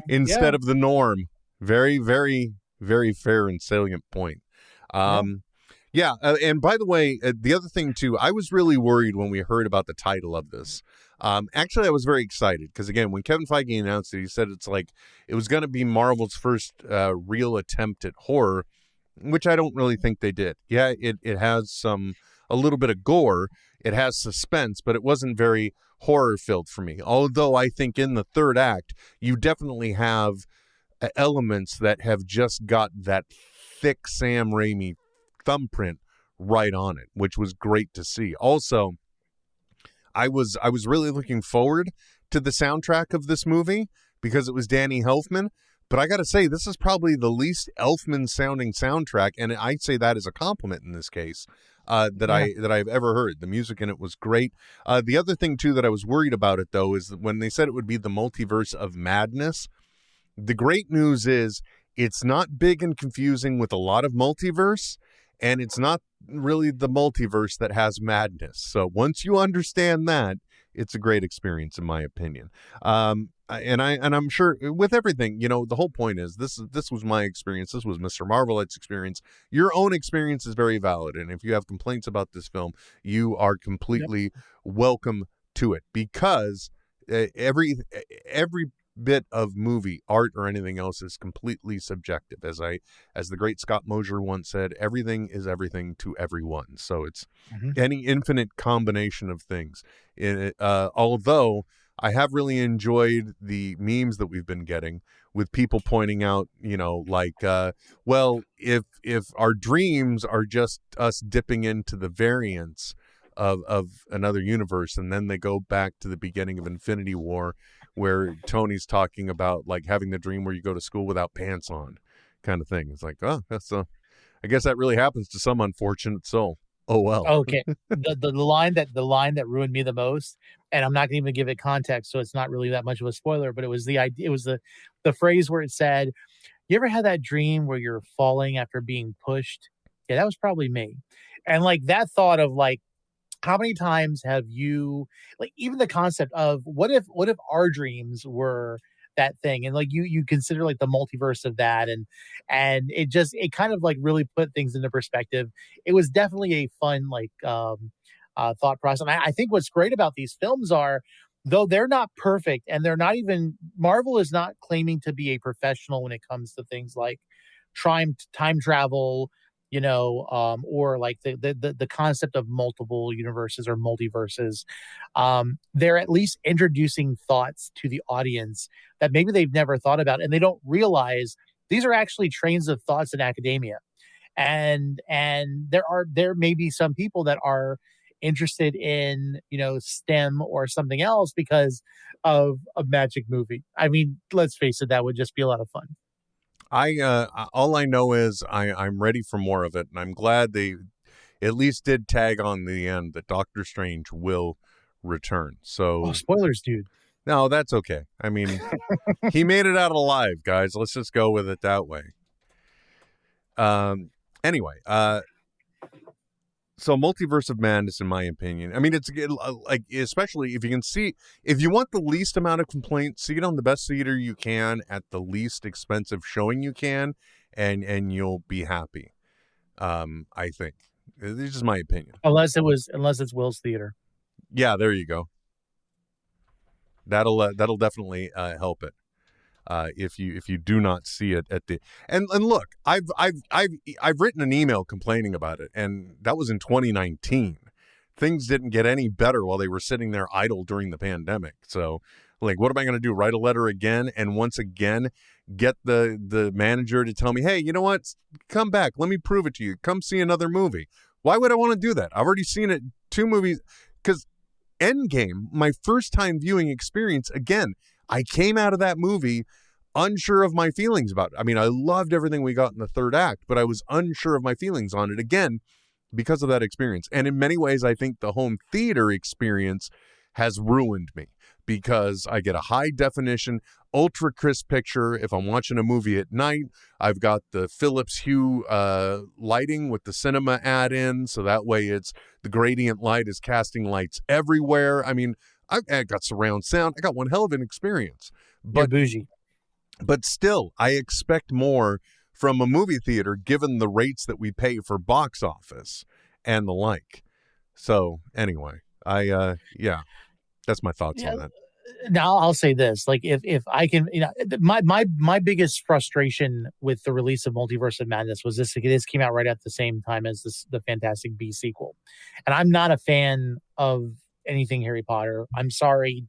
instead of the norm? Very, very, very fair and salient point. And by the way, the other thing too, I was really worried when we heard about the title of this. Actually, I was very excited because, again, when Kevin Feige announced it, he said it's like it was going to be Marvel's first real attempt at horror, which I don't really think they did. Yeah, it has a little bit of gore, it has suspense, but it wasn't very horror filled for me. Although I think in the third act, you definitely have elements that have just got that thick Sam Raimi thumbprint right on it, which was great to see. Also, I was really looking forward to the soundtrack of this movie because it was Danny Elfman, but I got to say, this is probably the least Elfman sounding soundtrack, and I say that as a compliment in this case, that I've ever heard. The music in it was great. The other thing too that I was worried about it though is that when they said it would be the multiverse of madness, the great news is it's not big and confusing with a lot of multiverse, and it's not really the multiverse that has madness. So once you understand that, it's a great experience, in my opinion. And I'm sure with everything, the whole point is this was my experience. This was Mr. Marvelette's experience. Your own experience is very valid, and if you have complaints about this film, you are completely welcome to it, because every bit of movie, art, or anything else is completely subjective. As the great Scott Mosier once said, everything is everything to everyone. So it's any infinite combination of things. Although I have really enjoyed the memes that we've been getting with people pointing out, well, if our dreams are just us dipping into the variance of another universe, and then they go back to the beginning of Infinity War, where Tony's talking about like having the dream where you go to school without pants on, kind of thing. It's like, oh, I guess that really happens to some unfortunate soul. Oh well. Okay. The line that ruined me the most, and I'm not gonna even give it context, so it's not really that much of a spoiler, but it was the idea, it was the phrase where it said, "You ever had that dream where you're falling after being pushed?" Yeah, that was probably me. And like that thought of like, how many times have you, like, even the concept of what if our dreams were that thing, and like you consider like the multiverse of that, and it kind of like really put things into perspective. It was definitely a fun like thought process. And I think what's great about these films are, though they're not perfect, and they're not even, Marvel is not claiming to be a professional when it comes to things like time travel, or like the concept of multiple universes or multiverses. They're at least introducing thoughts to the audience that maybe they've never thought about, and they don't realize these are actually trains of thoughts in academia. And there may be some people that are interested in STEM or something else because of a magic movie. I mean, let's face it, that would just be a lot of fun. All I know is I'm ready for more of it, and I'm glad they at least did tag on the end that Doctor Strange will return. So spoilers, dude. No, that's okay. I mean, he made it out alive, guys. Let's just go with it that way. Anyway, so Multiverse of Madness, in my opinion, I mean, it's like, especially if you want the least amount of complaints, see it on the best theater you can at the least expensive showing you can, and you'll be happy. I think this is my opinion. Unless it's Will's Theater. Yeah, there you go. That'll definitely help it. If you do not see it at the and look, I've written an email complaining about it, and that was in 2019. Things didn't get any better while they were sitting there idle during the pandemic. So, like, what am I going to do? Write a letter again, and once again get the manager to tell me, hey, you know what? Come back. Let me prove it to you. Come see another movie. Why would I want to do that? I've already seen it 2 movies. Because Endgame, my first time viewing experience, again, I came out of that movie unsure of my feelings about it. I mean, I loved everything we got in the third act, but I was unsure of my feelings on it again because of that experience. And in many ways, I think the home theater experience has ruined me because I get a high definition, ultra crisp picture. If I'm watching a movie at night, I've got the Philips Hue lighting with the cinema add in. So that way the gradient light is casting lights everywhere. I mean, I got surround sound. I got one hell of an experience. You're bougie. But still, I expect more from a movie theater given the rates that we pay for box office and the like. So anyway, that's my thoughts on that. Now I'll say this, like if I can, my biggest frustration with the release of Multiverse of Madness was this came out right at the same time as the Fantastic Beasts sequel. And I'm not a fan of anything Harry Potter. I'm sorry.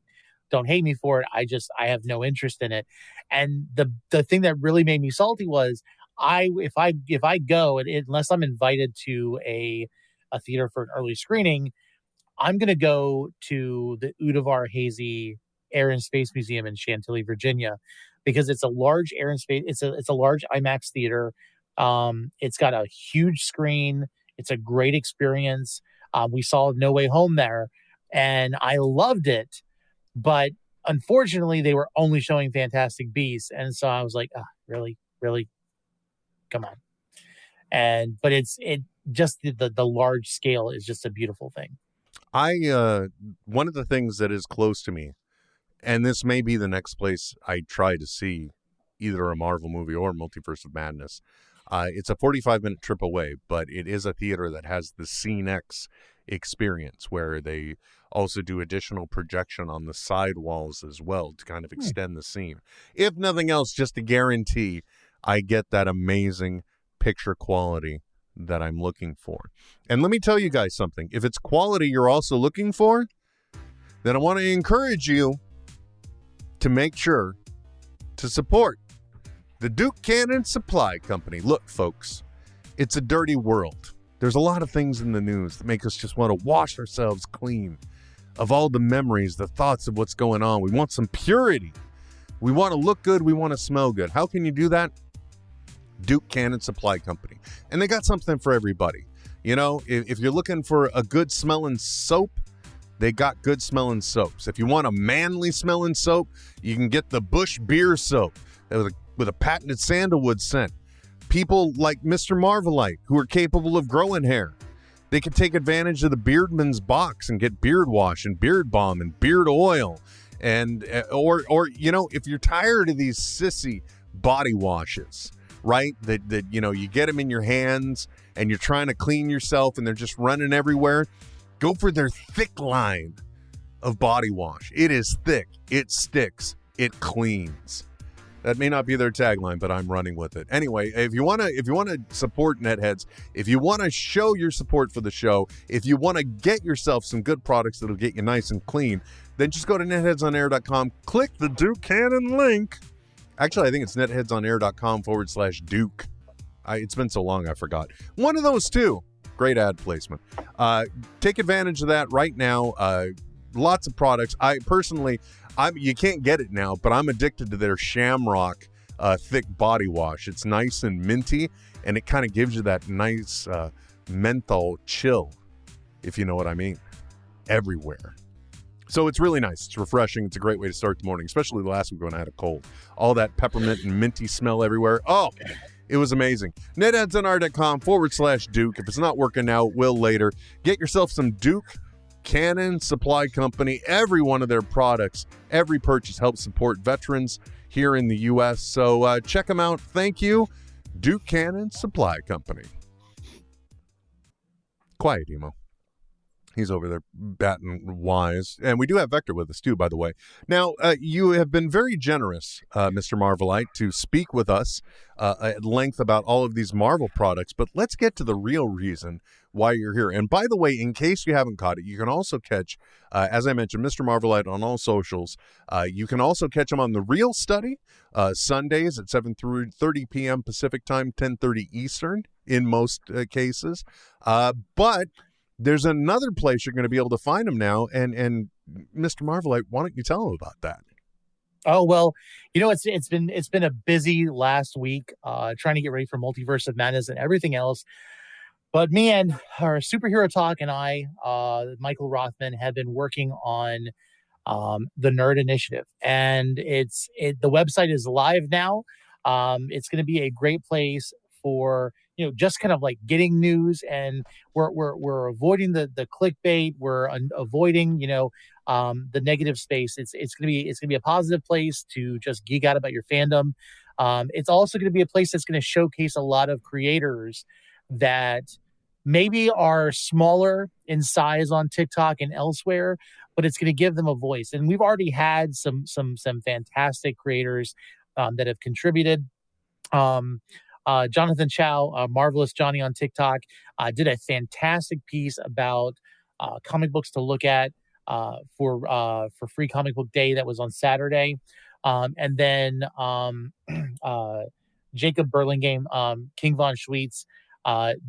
Don't hate me for it. I have no interest in it. And the thing that really made me salty was if I go, unless I'm invited to a theater for an early screening, I'm going to go to the Udvar Hazy Air and Space Museum in Chantilly, Virginia, because it's a large air and space. It's a large IMAX theater. It's got a huge screen. It's a great experience. We saw No Way Home there, and I loved it. But unfortunately, they were only showing Fantastic Beasts, and so I was like, really, come on. But it just the large scale is just a beautiful thing. One of the things that is close to me, and this may be the next place I try to see either a Marvel movie or Multiverse of Madness. It's a 45-minute trip away, but it is a theater that has the Scene X experience where they also do additional projection on the side walls as well to kind of extend the scene. If nothing else, just to guarantee I get that amazing picture quality that I'm looking for. And let me tell you guys something. If it's quality you're also looking for, then I want to encourage you to make sure to support the Duke Cannon Supply Company. Look, folks, it's a dirty world. There's a lot of things in the news that make us just want to wash ourselves clean of all the memories, the thoughts of what's going on. We want some purity. We want to look good. We want to smell good. How can you do that? Duke Cannon Supply Company. And they got something for everybody. You know, if you're looking for a good smelling soap, they got good smelling soaps. If you want a manly smelling soap, you can get the Bush Beer soap with a patented sandalwood scent. People like Mr. Marvelite who are capable of growing hair, they can take advantage of the Beardman's box and get beard wash and beard balm and beard oil. And or you know, if you're tired of these sissy body washes, right, that you know, you get them in your hands and you're trying to clean yourself and they're just running everywhere, go for their thick line of body wash. It is thick, it sticks, it cleans. That may not be their tagline, but I'm running with it. Anyway, if you want to support NetHeads, if you want to show your support for the show, if you want to get yourself some good products that'll get you nice and clean, then just go to netheadsonair.com, click the Duke Cannon link. Actually, I think it's netheadsonair.com/Duke. It's been so long, I forgot. One of those two. Great ad placement. Take advantage of that right now. Lots of products. I personally, you can't get it now, but I'm addicted to their Shamrock thick body wash. It's nice and minty, and it kind of gives you that nice menthol chill, if you know what I mean, everywhere. So it's really nice. It's refreshing. It's a great way to start the morning, especially last week when I had a cold. All that peppermint and minty smell everywhere. Oh, it was amazing. netheadsnr.com/Duke. If it's not working now, it will later. Get yourself some Duke Cannon Supply Company. Every one of their products, every purchase helps support veterans here in the U.S. So check them out. Thank you, Duke Cannon Supply Company. Quiet, Emo. He's over there batting wise. And we do have Vector with us, too, by the way. Now, you have been very generous, Mr. Marvelite, to speak with us at length about all of these Marvel products. But let's get to the real reason why you're here. And by the way, in case you haven't caught it, you can also catch, as I mentioned, Mr. Marvelite on all socials. You can also catch him on The Real Study, Sundays at 7:30 p.m. Pacific time, 10:30 Eastern in most cases. But there's another place you're going to be able to find him now. And Mr. Marvelite, why don't you tell him about that? Oh, well, you know, it's been a busy last week trying to get ready for Multiverse of Madness and everything else. But me and our Superhero Talk and I, Michael Rothman, have been working on the Nerd Initiative. And the website is live now. It's going to be a great place for, you know, just kind of like getting news, and we're avoiding the clickbait. We're avoiding, you know, the negative space. It's gonna be a positive place to just geek out about your fandom. It's also going to be a place that's going to showcase a lot of creators that maybe are smaller in size on TikTok and elsewhere, but it's going to give them a voice. And we've already had some fantastic creators that have contributed. Jonathan Chow, Marvelous Johnny on TikTok, did a fantastic piece about comic books to look at for Free Comic Book Day that was on Saturday. And then Jacob Burlingame, King Von Schweetz,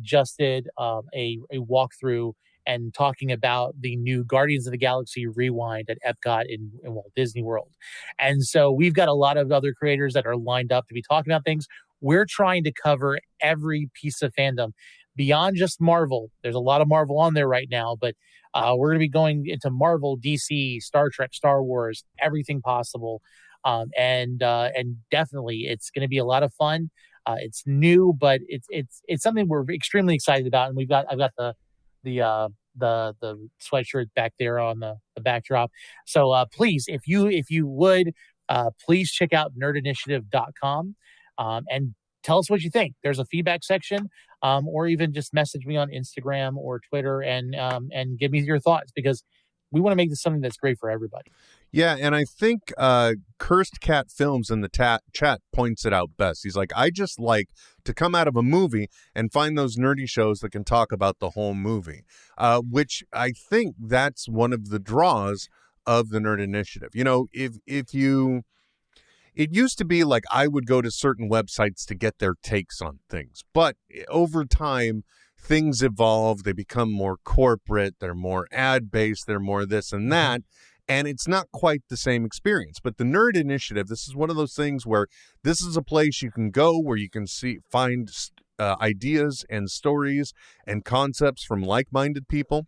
just did a walkthrough and talking about the new Guardians of the Galaxy Rewind at Epcot in Walt Disney World. And so we've got a lot of other creators that are lined up to be talking about things. We're trying to cover every piece of fandom beyond just Marvel. There's a lot of Marvel on there right now, but we're going to be going into Marvel, DC, Star Trek, Star Wars, everything possible. And definitely it's going to be a lot of fun. It's new, but it's something we're extremely excited about. And I've got the sweatshirt back there on the backdrop. So please, if you would, please check out nerdinitiative.com and tell us what you think. There's a feedback section, or even just message me on Instagram or Twitter and give me your thoughts, because we want to make this something that's great for everybody. Yeah, and I think Cursed Cat Films in the chat points it out best. He's like, I just like to come out of a movie and find those nerdy shows that can talk about the whole movie, which I think that's one of the draws of the Nerd Initiative. You know, if you... It used to be like I would go to certain websites to get their takes on things. But over time, things evolve. They become more corporate. They're more ad-based. They're more this and that. And it's not quite the same experience. But the Nerd Initiative, this is one of those things where this is a place you can go where you can find ideas and stories and concepts from like-minded people,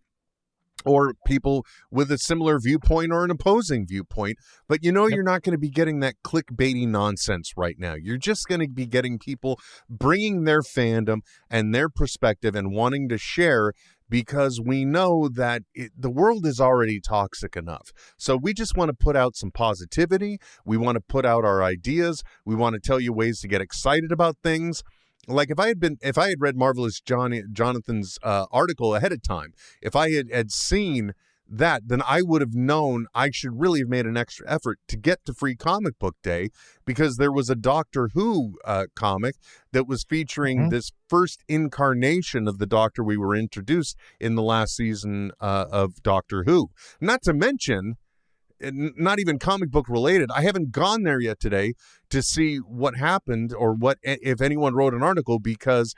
or people with a similar viewpoint or an opposing viewpoint. But you're not going to be getting that clickbaity nonsense right now. You're just going to be getting people bringing their fandom and their perspective and wanting to share, because we know that the world is already toxic enough. So we just want to put out some positivity. We want to put out our ideas. We want to tell you ways to get excited about things. Like if I had read Marvelous Jonathan's article ahead of time, if I had seen that, then I would have known I should really have made an extra effort to get to Free Comic Book Day, because there was a Doctor Who comic that was featuring this first incarnation of the Doctor we were introduced in the last season of Doctor Who. Not to mention, not even comic book related, I haven't gone there yet today to see what happened or what, if anyone wrote an article, because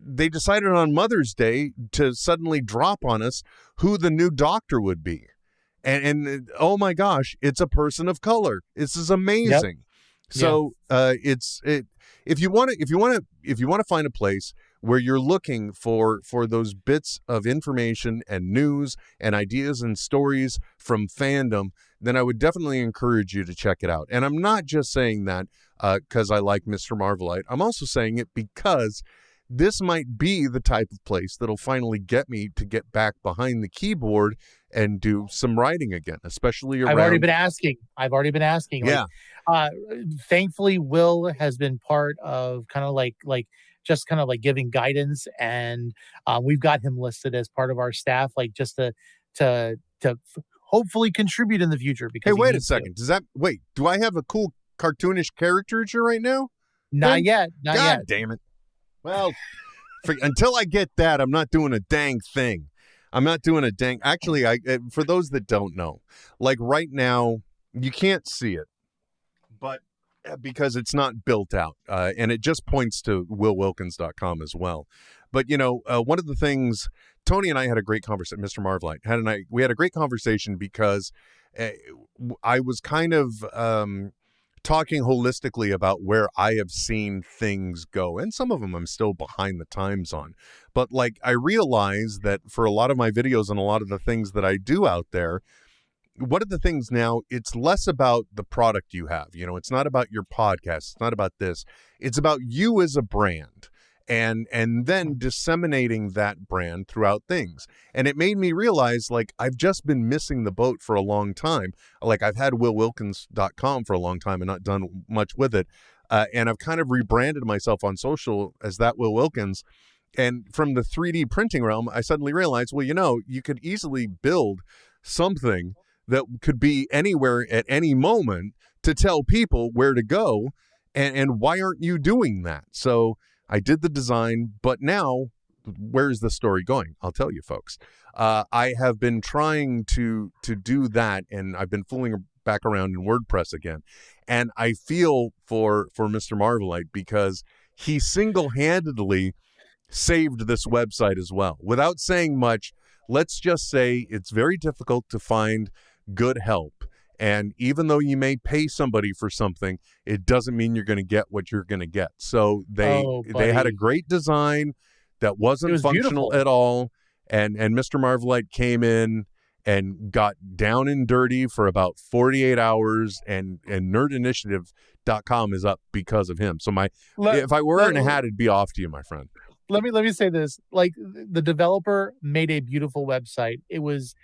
they decided on Mother's Day to suddenly drop on us who the new Doctor would be. And oh my gosh, it's a person of color. This is amazing. Yep. So if you want to find a place where you're looking for those bits of information and news and ideas and stories from fandom, then I would definitely encourage you to check it out. And I'm not just saying that because I like Mr. Marvelite. I'm also saying it because this might be the type of place that'll finally get me to get back behind the keyboard and do some writing again, especially around... I've already been asking. Yeah. Thankfully, Will has been part of kind of like giving guidance, and we've got him listed as part of our staff, like just to hopefully contribute in the future. Because hey, wait a second. Do I have a cool cartoonish caricature right now? Not yet. God damn it. Well, until I get that, I'm not doing a dang thing. Actually, for those that don't know, like right now, you can't see it, but because it's not built out, and it just points to willwilkins.com as well. But, one of the things, Tony and I had a great conversation, Mr. Marvelite, we had a great conversation because I was kind of talking holistically about where I have seen things go. And some of them I'm still behind the times on. But like, I realize that for a lot of my videos and a lot of the things that I do out there, one of the things now, it's less about the product you have. It's not about your podcast. It's not about this. It's about you as a brand. And then disseminating that brand throughout things. And it made me realize, like, I've just been missing the boat for a long time. Like, I've had willwilkins.com for a long time and not done much with it. And I've kind of rebranded myself on social as that Will Wilkins. And from the 3D printing realm, I suddenly realized, well, you could easily build something that could be anywhere at any moment to tell people where to go. And why aren't you doing that? So I did the design, but now where's the story going? I'll tell you, folks. I have been trying to do that, and I've been fooling back around in WordPress again. And I feel for Mr. Marvelite, because he single-handedly saved this website as well. Without saying much, let's just say it's very difficult to find good help. And even though you may pay somebody for something, it doesn't mean you're going to get what you're going to get. So they had a great design that wasn't functional at all. And Mr. Marvelite came in and got down and dirty for about 48 hours, and nerdinitiative.com is up because of him. So if I were in a hat, it'd be off to you, my friend. Let me say this. Like, the developer made a beautiful website. It was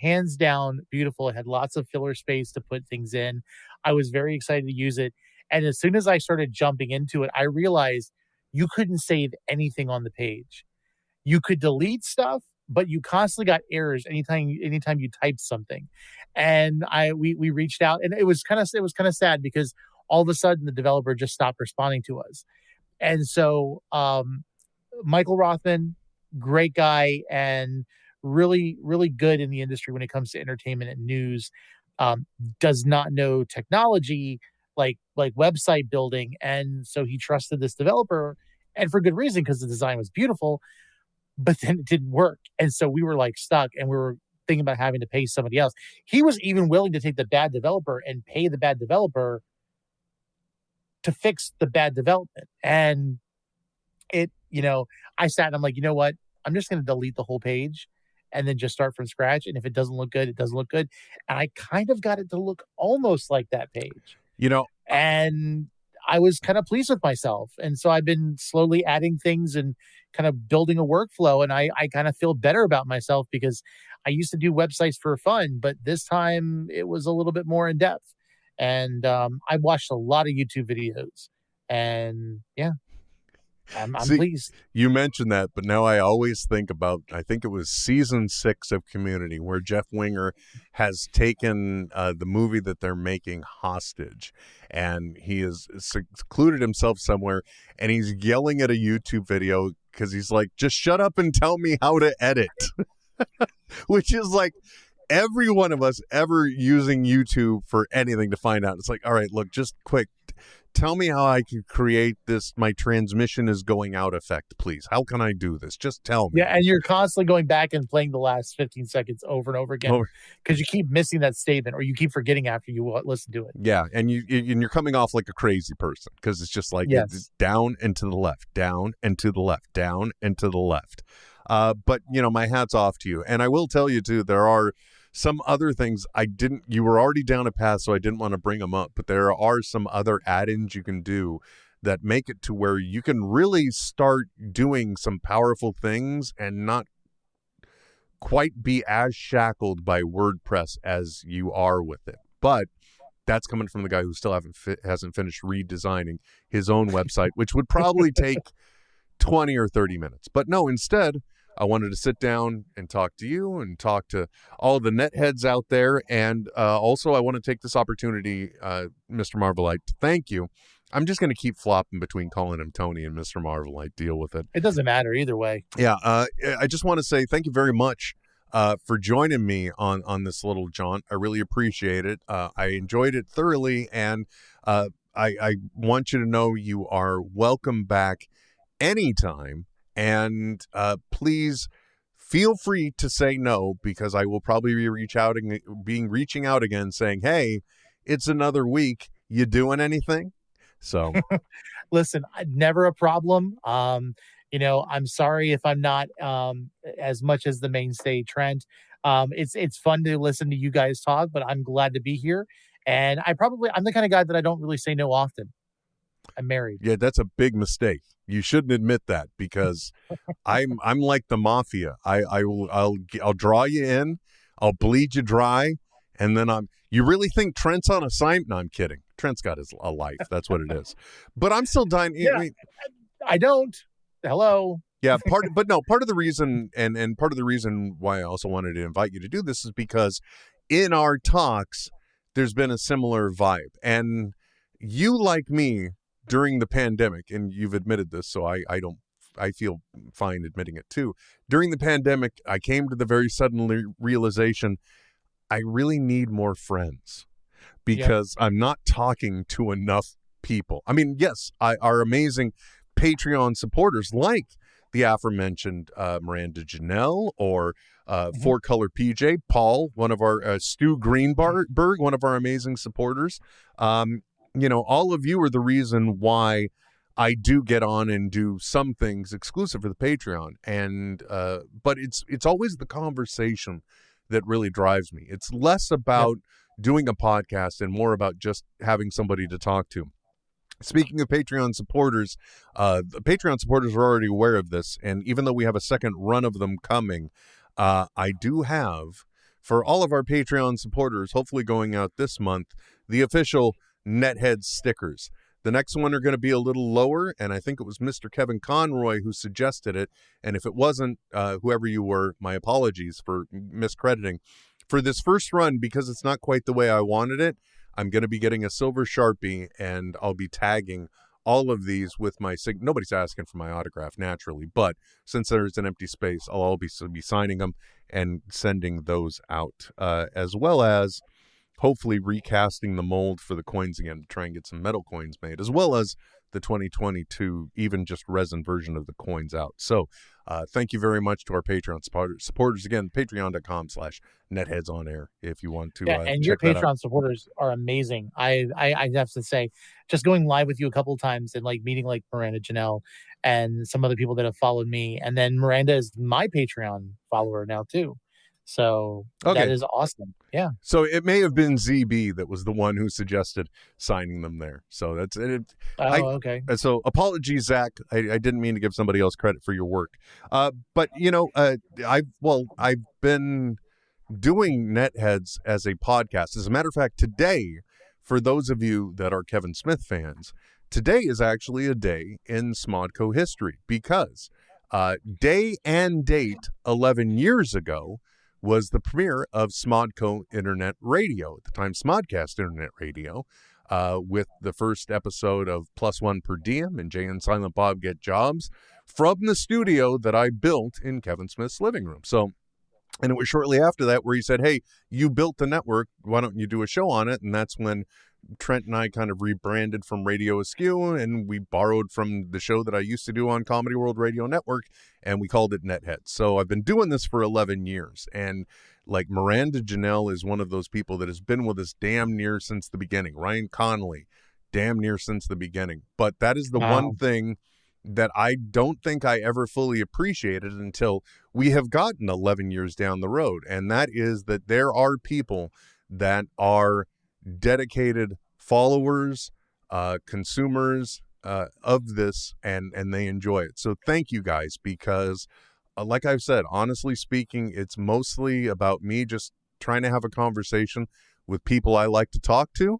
hands down beautiful. It had lots of filler space to put things in. I was very excited to use it. And as soon as I started jumping into it, I realized you couldn't save anything on the page. You could delete stuff, but you constantly got errors anytime you typed something. And we reached out, and it was kind of sad, because all of a sudden the developer just stopped responding to us. And so Michael Rothman, great guy, and really, really good in the industry when it comes to entertainment and news, does not know technology like website building. And so he trusted this developer, and for good reason, because the design was beautiful, but then it didn't work. And so we were like stuck, and we were thinking about having to pay somebody else. He was even willing to take the bad developer and pay the bad developer to fix the bad development. And I sat and I'm like, you know what? I'm just going to delete the whole page and then just start from scratch. And if it doesn't look good, it doesn't look good. And I kind of got it to look almost like that page. You know, And I was kind of pleased with myself. And so I've been slowly adding things and kind of building a workflow. And I kind of feel better about myself because I used to do websites for fun, but this time it was a little bit more in depth. And I watched a lot of YouTube videos. And yeah, I'm See, pleased. you mentioned that, but now I always think about, I think it was season 6 of Community, where Jeff Winger has taken the movie that they're making hostage, and he has secluded himself somewhere, and he's yelling at a YouTube video because he's like, just shut up and tell me how to edit. Which is like every one of us ever using YouTube for anything to find out. It's like, all right, look, just quick. Tell me how I can create this my transmission is going out effect, please. How can I do this? Just tell me. Yeah, and you're constantly going back and playing the last 15 seconds over and over again because you keep missing that statement or you keep forgetting after you listen to it. Yeah, and you're coming off like a crazy person because it's just like it's down and to the left, down and to the left, down and to the left. But, my hat's off to you. And I will tell you, too, there are some other things you were already down a path, so I didn't want to bring them up. But there are some other add-ins you can do that make it to where you can really start doing some powerful things and not quite be as shackled by WordPress as you are with it. But that's coming from the guy who still hasn't finished redesigning his own website, which would probably take 20 or 30 minutes. But no, instead, I wanted to sit down and talk to you and talk to all the NetHeads out there. And also, I want to take this opportunity, Mr. Marvelite, to thank you. I'm just going to keep flopping between calling him Tony and Mr. Marvelite. Deal with it. It doesn't matter either way. Yeah. I just want to say thank you very much for joining me on this little jaunt. I really appreciate it. I enjoyed it thoroughly. And I want you to know you are welcome back anytime. And please feel free to say no, because I will probably be reaching out again saying, hey, it's another week. You doing anything? So listen, never a problem. I'm sorry if I'm not as much as the mainstay Trent. It's fun to listen to you guys talk, but I'm glad to be here. And I'm the kind of guy that I don't really say no often. I'm married. Yeah, that's a big mistake. You shouldn't admit that, because I'm like the mafia. I'll draw you in, I'll bleed you dry, and then you really think Trent's on assignment? No, I'm kidding. Trent's got a life. That's what it is. But I'm still dying. Yeah, I don't. Hello. Yeah, part of the reason and part of the reason why I also wanted to invite you to do this is because in our talks there's been a similar vibe, and you, like me, during the pandemic, and you've admitted this, so I feel fine admitting it too. During the pandemic, I came to the very sudden realization I really need more friends, because I'm not talking to enough people. I mean, yes, our amazing Patreon supporters like the aforementioned Miranda Janelle or Four Color PJ, Paul, one of our Stu Greenberg, one of our amazing supporters. All of you are the reason why I do get on and do some things exclusive for the Patreon. And but it's always the conversation that really drives me. It's less about doing a podcast and more about just having somebody to talk to. Speaking of Patreon supporters, the Patreon supporters are already aware of this, and even though we have a second run of them coming, I do have, for all of our Patreon supporters, hopefully going out this month, the official NetHeads stickers. The next one are going to be a little lower, and I think it was Mr. Kevin Conroy who suggested it, and if it wasn't, whoever you were, my apologies for miscrediting. For this first run, because it's not quite the way I wanted it, I'm going to be getting a silver Sharpie, and I'll be tagging all of these with my nobody's asking for my autograph, naturally, but since there's an empty space, I'll be signing them and sending those out, as well as hopefully recasting the mold for the coins again to try and get some metal coins made, as well as the 2022 even just resin version of the coins out. So thank you very much to our Patreon supporters. Again, patreon.com/netheadsonair if you want to And your check that out. Patreon supporters are amazing. I have to say, just going live with you a couple of times and like meeting like Miranda Janelle and some other people that have followed me. And then Miranda is my Patreon follower now too. So Okay. that is awesome. Yeah. So it may have been ZB that was the one who suggested signing them there. So that's it. Okay. So apologies, Zach. I didn't mean to give somebody else credit for your work. But I've been doing NetHeads as a podcast. As a matter of fact, today, for those of you that are Kevin Smith fans, today is actually a day in Smodco history because day and date 11 years ago was the premiere of Smodco Internet Radio, at the time Smodcast Internet Radio, with the first episode of Plus One Per Diem and Jay and Silent Bob Get Jobs from the studio that I built in Kevin Smith's living room. So, and it was shortly after that where he said, hey, you built the network, why don't you do a show on it? And that's when Trent and I kind of rebranded from Radio Askew, and we borrowed from the show that I used to do on Comedy World Radio Network, and we called it NetHeads. So I've been doing this for 11 years, and like Miranda Janelle is one of those people that has been with us damn near since the beginning. Ryan Connolly, damn near since the beginning. But that is the one thing that I don't think I ever fully appreciated until we have gotten 11 years down the road, and that is that there are people that are dedicated followers, consumers of this, and they enjoy it. So thank you guys, because like I've said, honestly speaking, it's mostly about me just trying to have a conversation with people I like to talk to,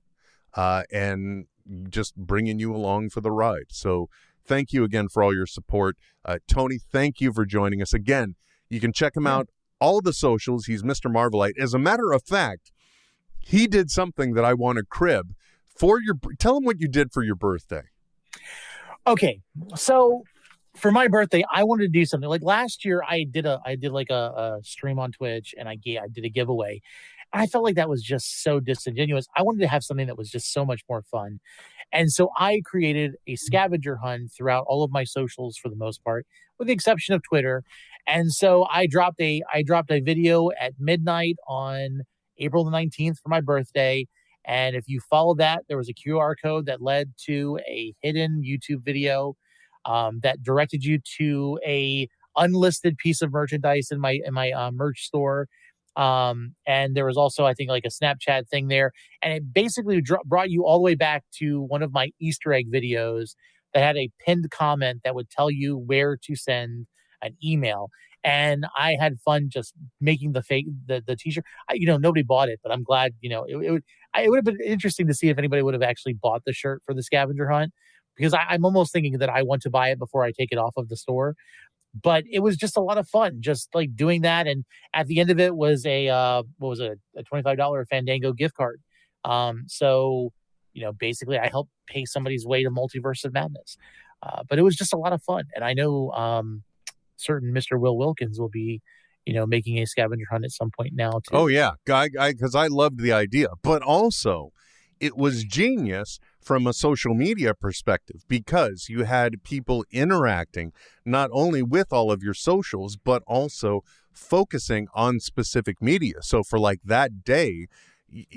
and just bringing you along for the ride. So thank you again for all your support. Tony, thank you for joining us again. You can check him out, all the socials. He's Mr. Marvelite. As a matter of fact, he did something that I want to crib for your. Tell him what you did for your birthday. Okay, so for my birthday, I wanted to do something. Like last year, I did like a stream on Twitch, and I did a giveaway. And I felt like that was just so disingenuous. I wanted to have something that was just so much more fun. And so I created a scavenger hunt throughout all of my socials for the most part, with the exception of Twitter. And so I dropped a video at midnight on April the 19th for my birthday. And if you follow that, there was a QR code that led to a hidden YouTube video that directed you to a unlisted piece of merchandise in my merch store. And there was also, I think, like a Snapchat thing there. And it basically brought you all the way back to one of my Easter egg videos that had a pinned comment that would tell you where to send an email. And I had fun just making the t-shirt. Nobody bought it, but I'm glad, it would have been interesting to see if anybody would have actually bought the shirt for the scavenger hunt, because I'm almost thinking that I want to buy it before I take it off of the store. But it was just a lot of fun, just like doing that. And at the end of it was a $25 Fandango gift card. So, basically I helped pay somebody's way to Multiverse of Madness. But it was just a lot of fun. And I know certain Mr. Will Wilkins will be, making a scavenger hunt at some point now too. Oh yeah, because I loved the idea, but also it was genius from a social media perspective, because you had people interacting not only with all of your socials, but also focusing on specific media. So for like that day,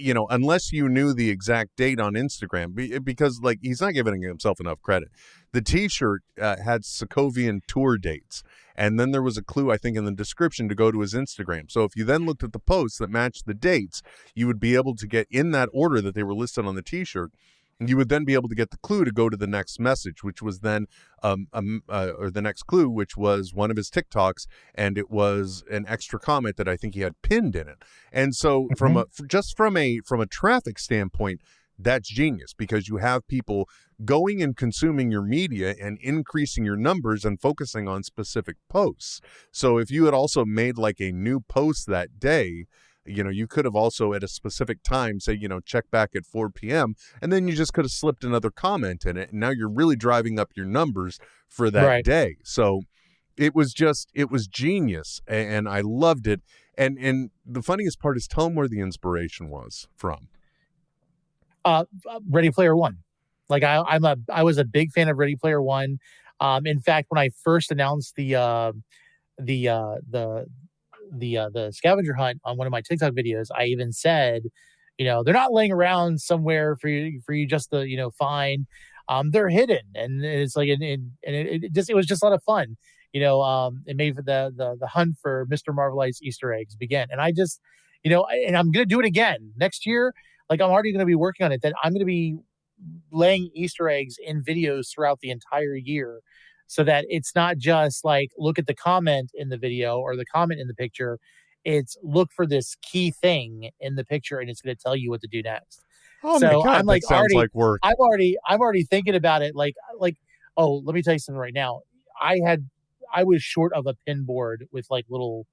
unless you knew the exact date on Instagram, because like he's not giving himself enough credit. The t-shirt had Sokovian tour dates. And then there was a clue, I think, in the description to go to his Instagram. So if you then looked at the posts that matched the dates, you would be able to get in that order that they were listed on the t-shirt. You would then be able to get the clue to go to the next message, which was then, or the next clue, which was one of his TikToks, and it was an extra comment that I think he had pinned in it. And so, from a traffic standpoint, that's genius, because you have people going and consuming your media and increasing your numbers and focusing on specific posts. So if you had also made like a new post that day, you could have also at a specific time say, check back at 4 p.m. and then you just could have slipped another comment in it. And now you're really driving up your numbers for that day. So it was genius, and I loved it. And the funniest part is, tell them where the inspiration was from. Ready Player One. Like I was a big fan of Ready Player One. In fact, when I first announced the scavenger hunt on one of my TikTok videos, I even said, they're not laying around somewhere for you just to, find. They're hidden, and it's like, it was just a lot of fun. It made for the hunt for Mr. Marvelite's Easter eggs begin. And I just, and I'm going to do it again next year. Like, I'm already going to be working on it, that I'm going to be laying Easter eggs in videos throughout the entire year, so that it's not just like, look at the comment in the video or the comment in the picture. It's look for this key thing in the picture, and it's going to tell you what to do next. Oh So my God, I'm like, that sounds like work. I'm already thinking about it. Like, oh, let me tell you something right now. I was short of a pin board with like little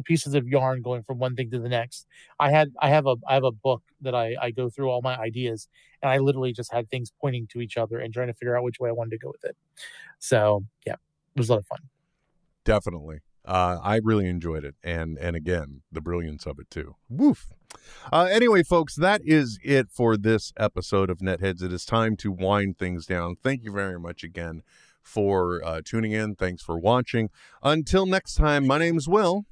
pieces of yarn going from one thing to the next. I have a book that I go through all my ideas, and I literally just had things pointing to each other and trying to figure out which way I wanted to go with it. So yeah, it was a lot of fun. Definitely. I really enjoyed it. And again, the brilliance of it too. Woof. Anyway, folks, that is it for this episode of NetHeads. It is time to wind things down. Thank you very much again for tuning in. Thanks for watching. Until next time, my name's Will.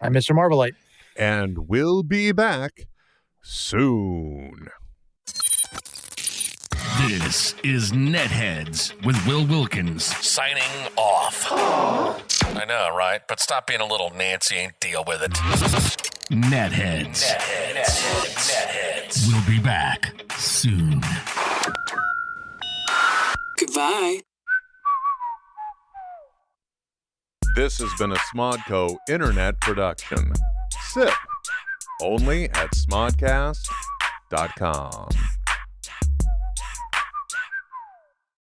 I'm Mr. Marvelite. And we'll be back soon. This is NetHeads with Will Wilkins signing off. I know, right? But stop being a little Nancy and deal with it. NetHeads. We'll be back soon. Goodbye. This has been a Smodco Internet production. Sip. Only at smodcast.com.